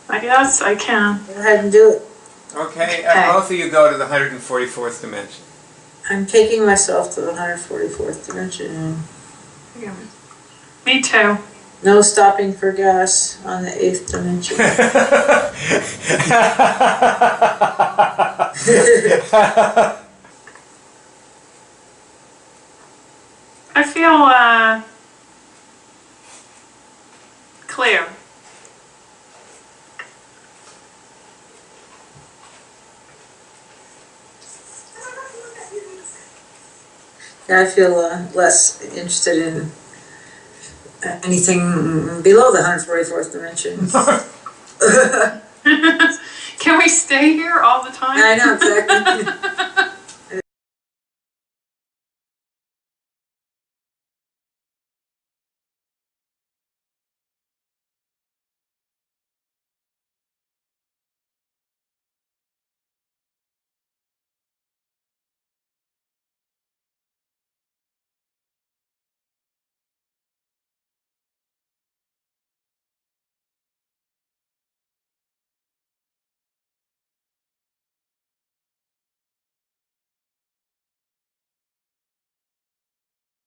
Speaker 5: I guess I can.
Speaker 7: Go ahead and do it.
Speaker 4: Okay, both of you go to the 144th dimension.
Speaker 7: I'm taking myself to the 144th dimension.
Speaker 5: Me too.
Speaker 7: No stopping for gas on the 8th dimension. I feel less interested in anything below the 144th dimension.
Speaker 8: Can we stay here all the time?
Speaker 7: I know, exactly.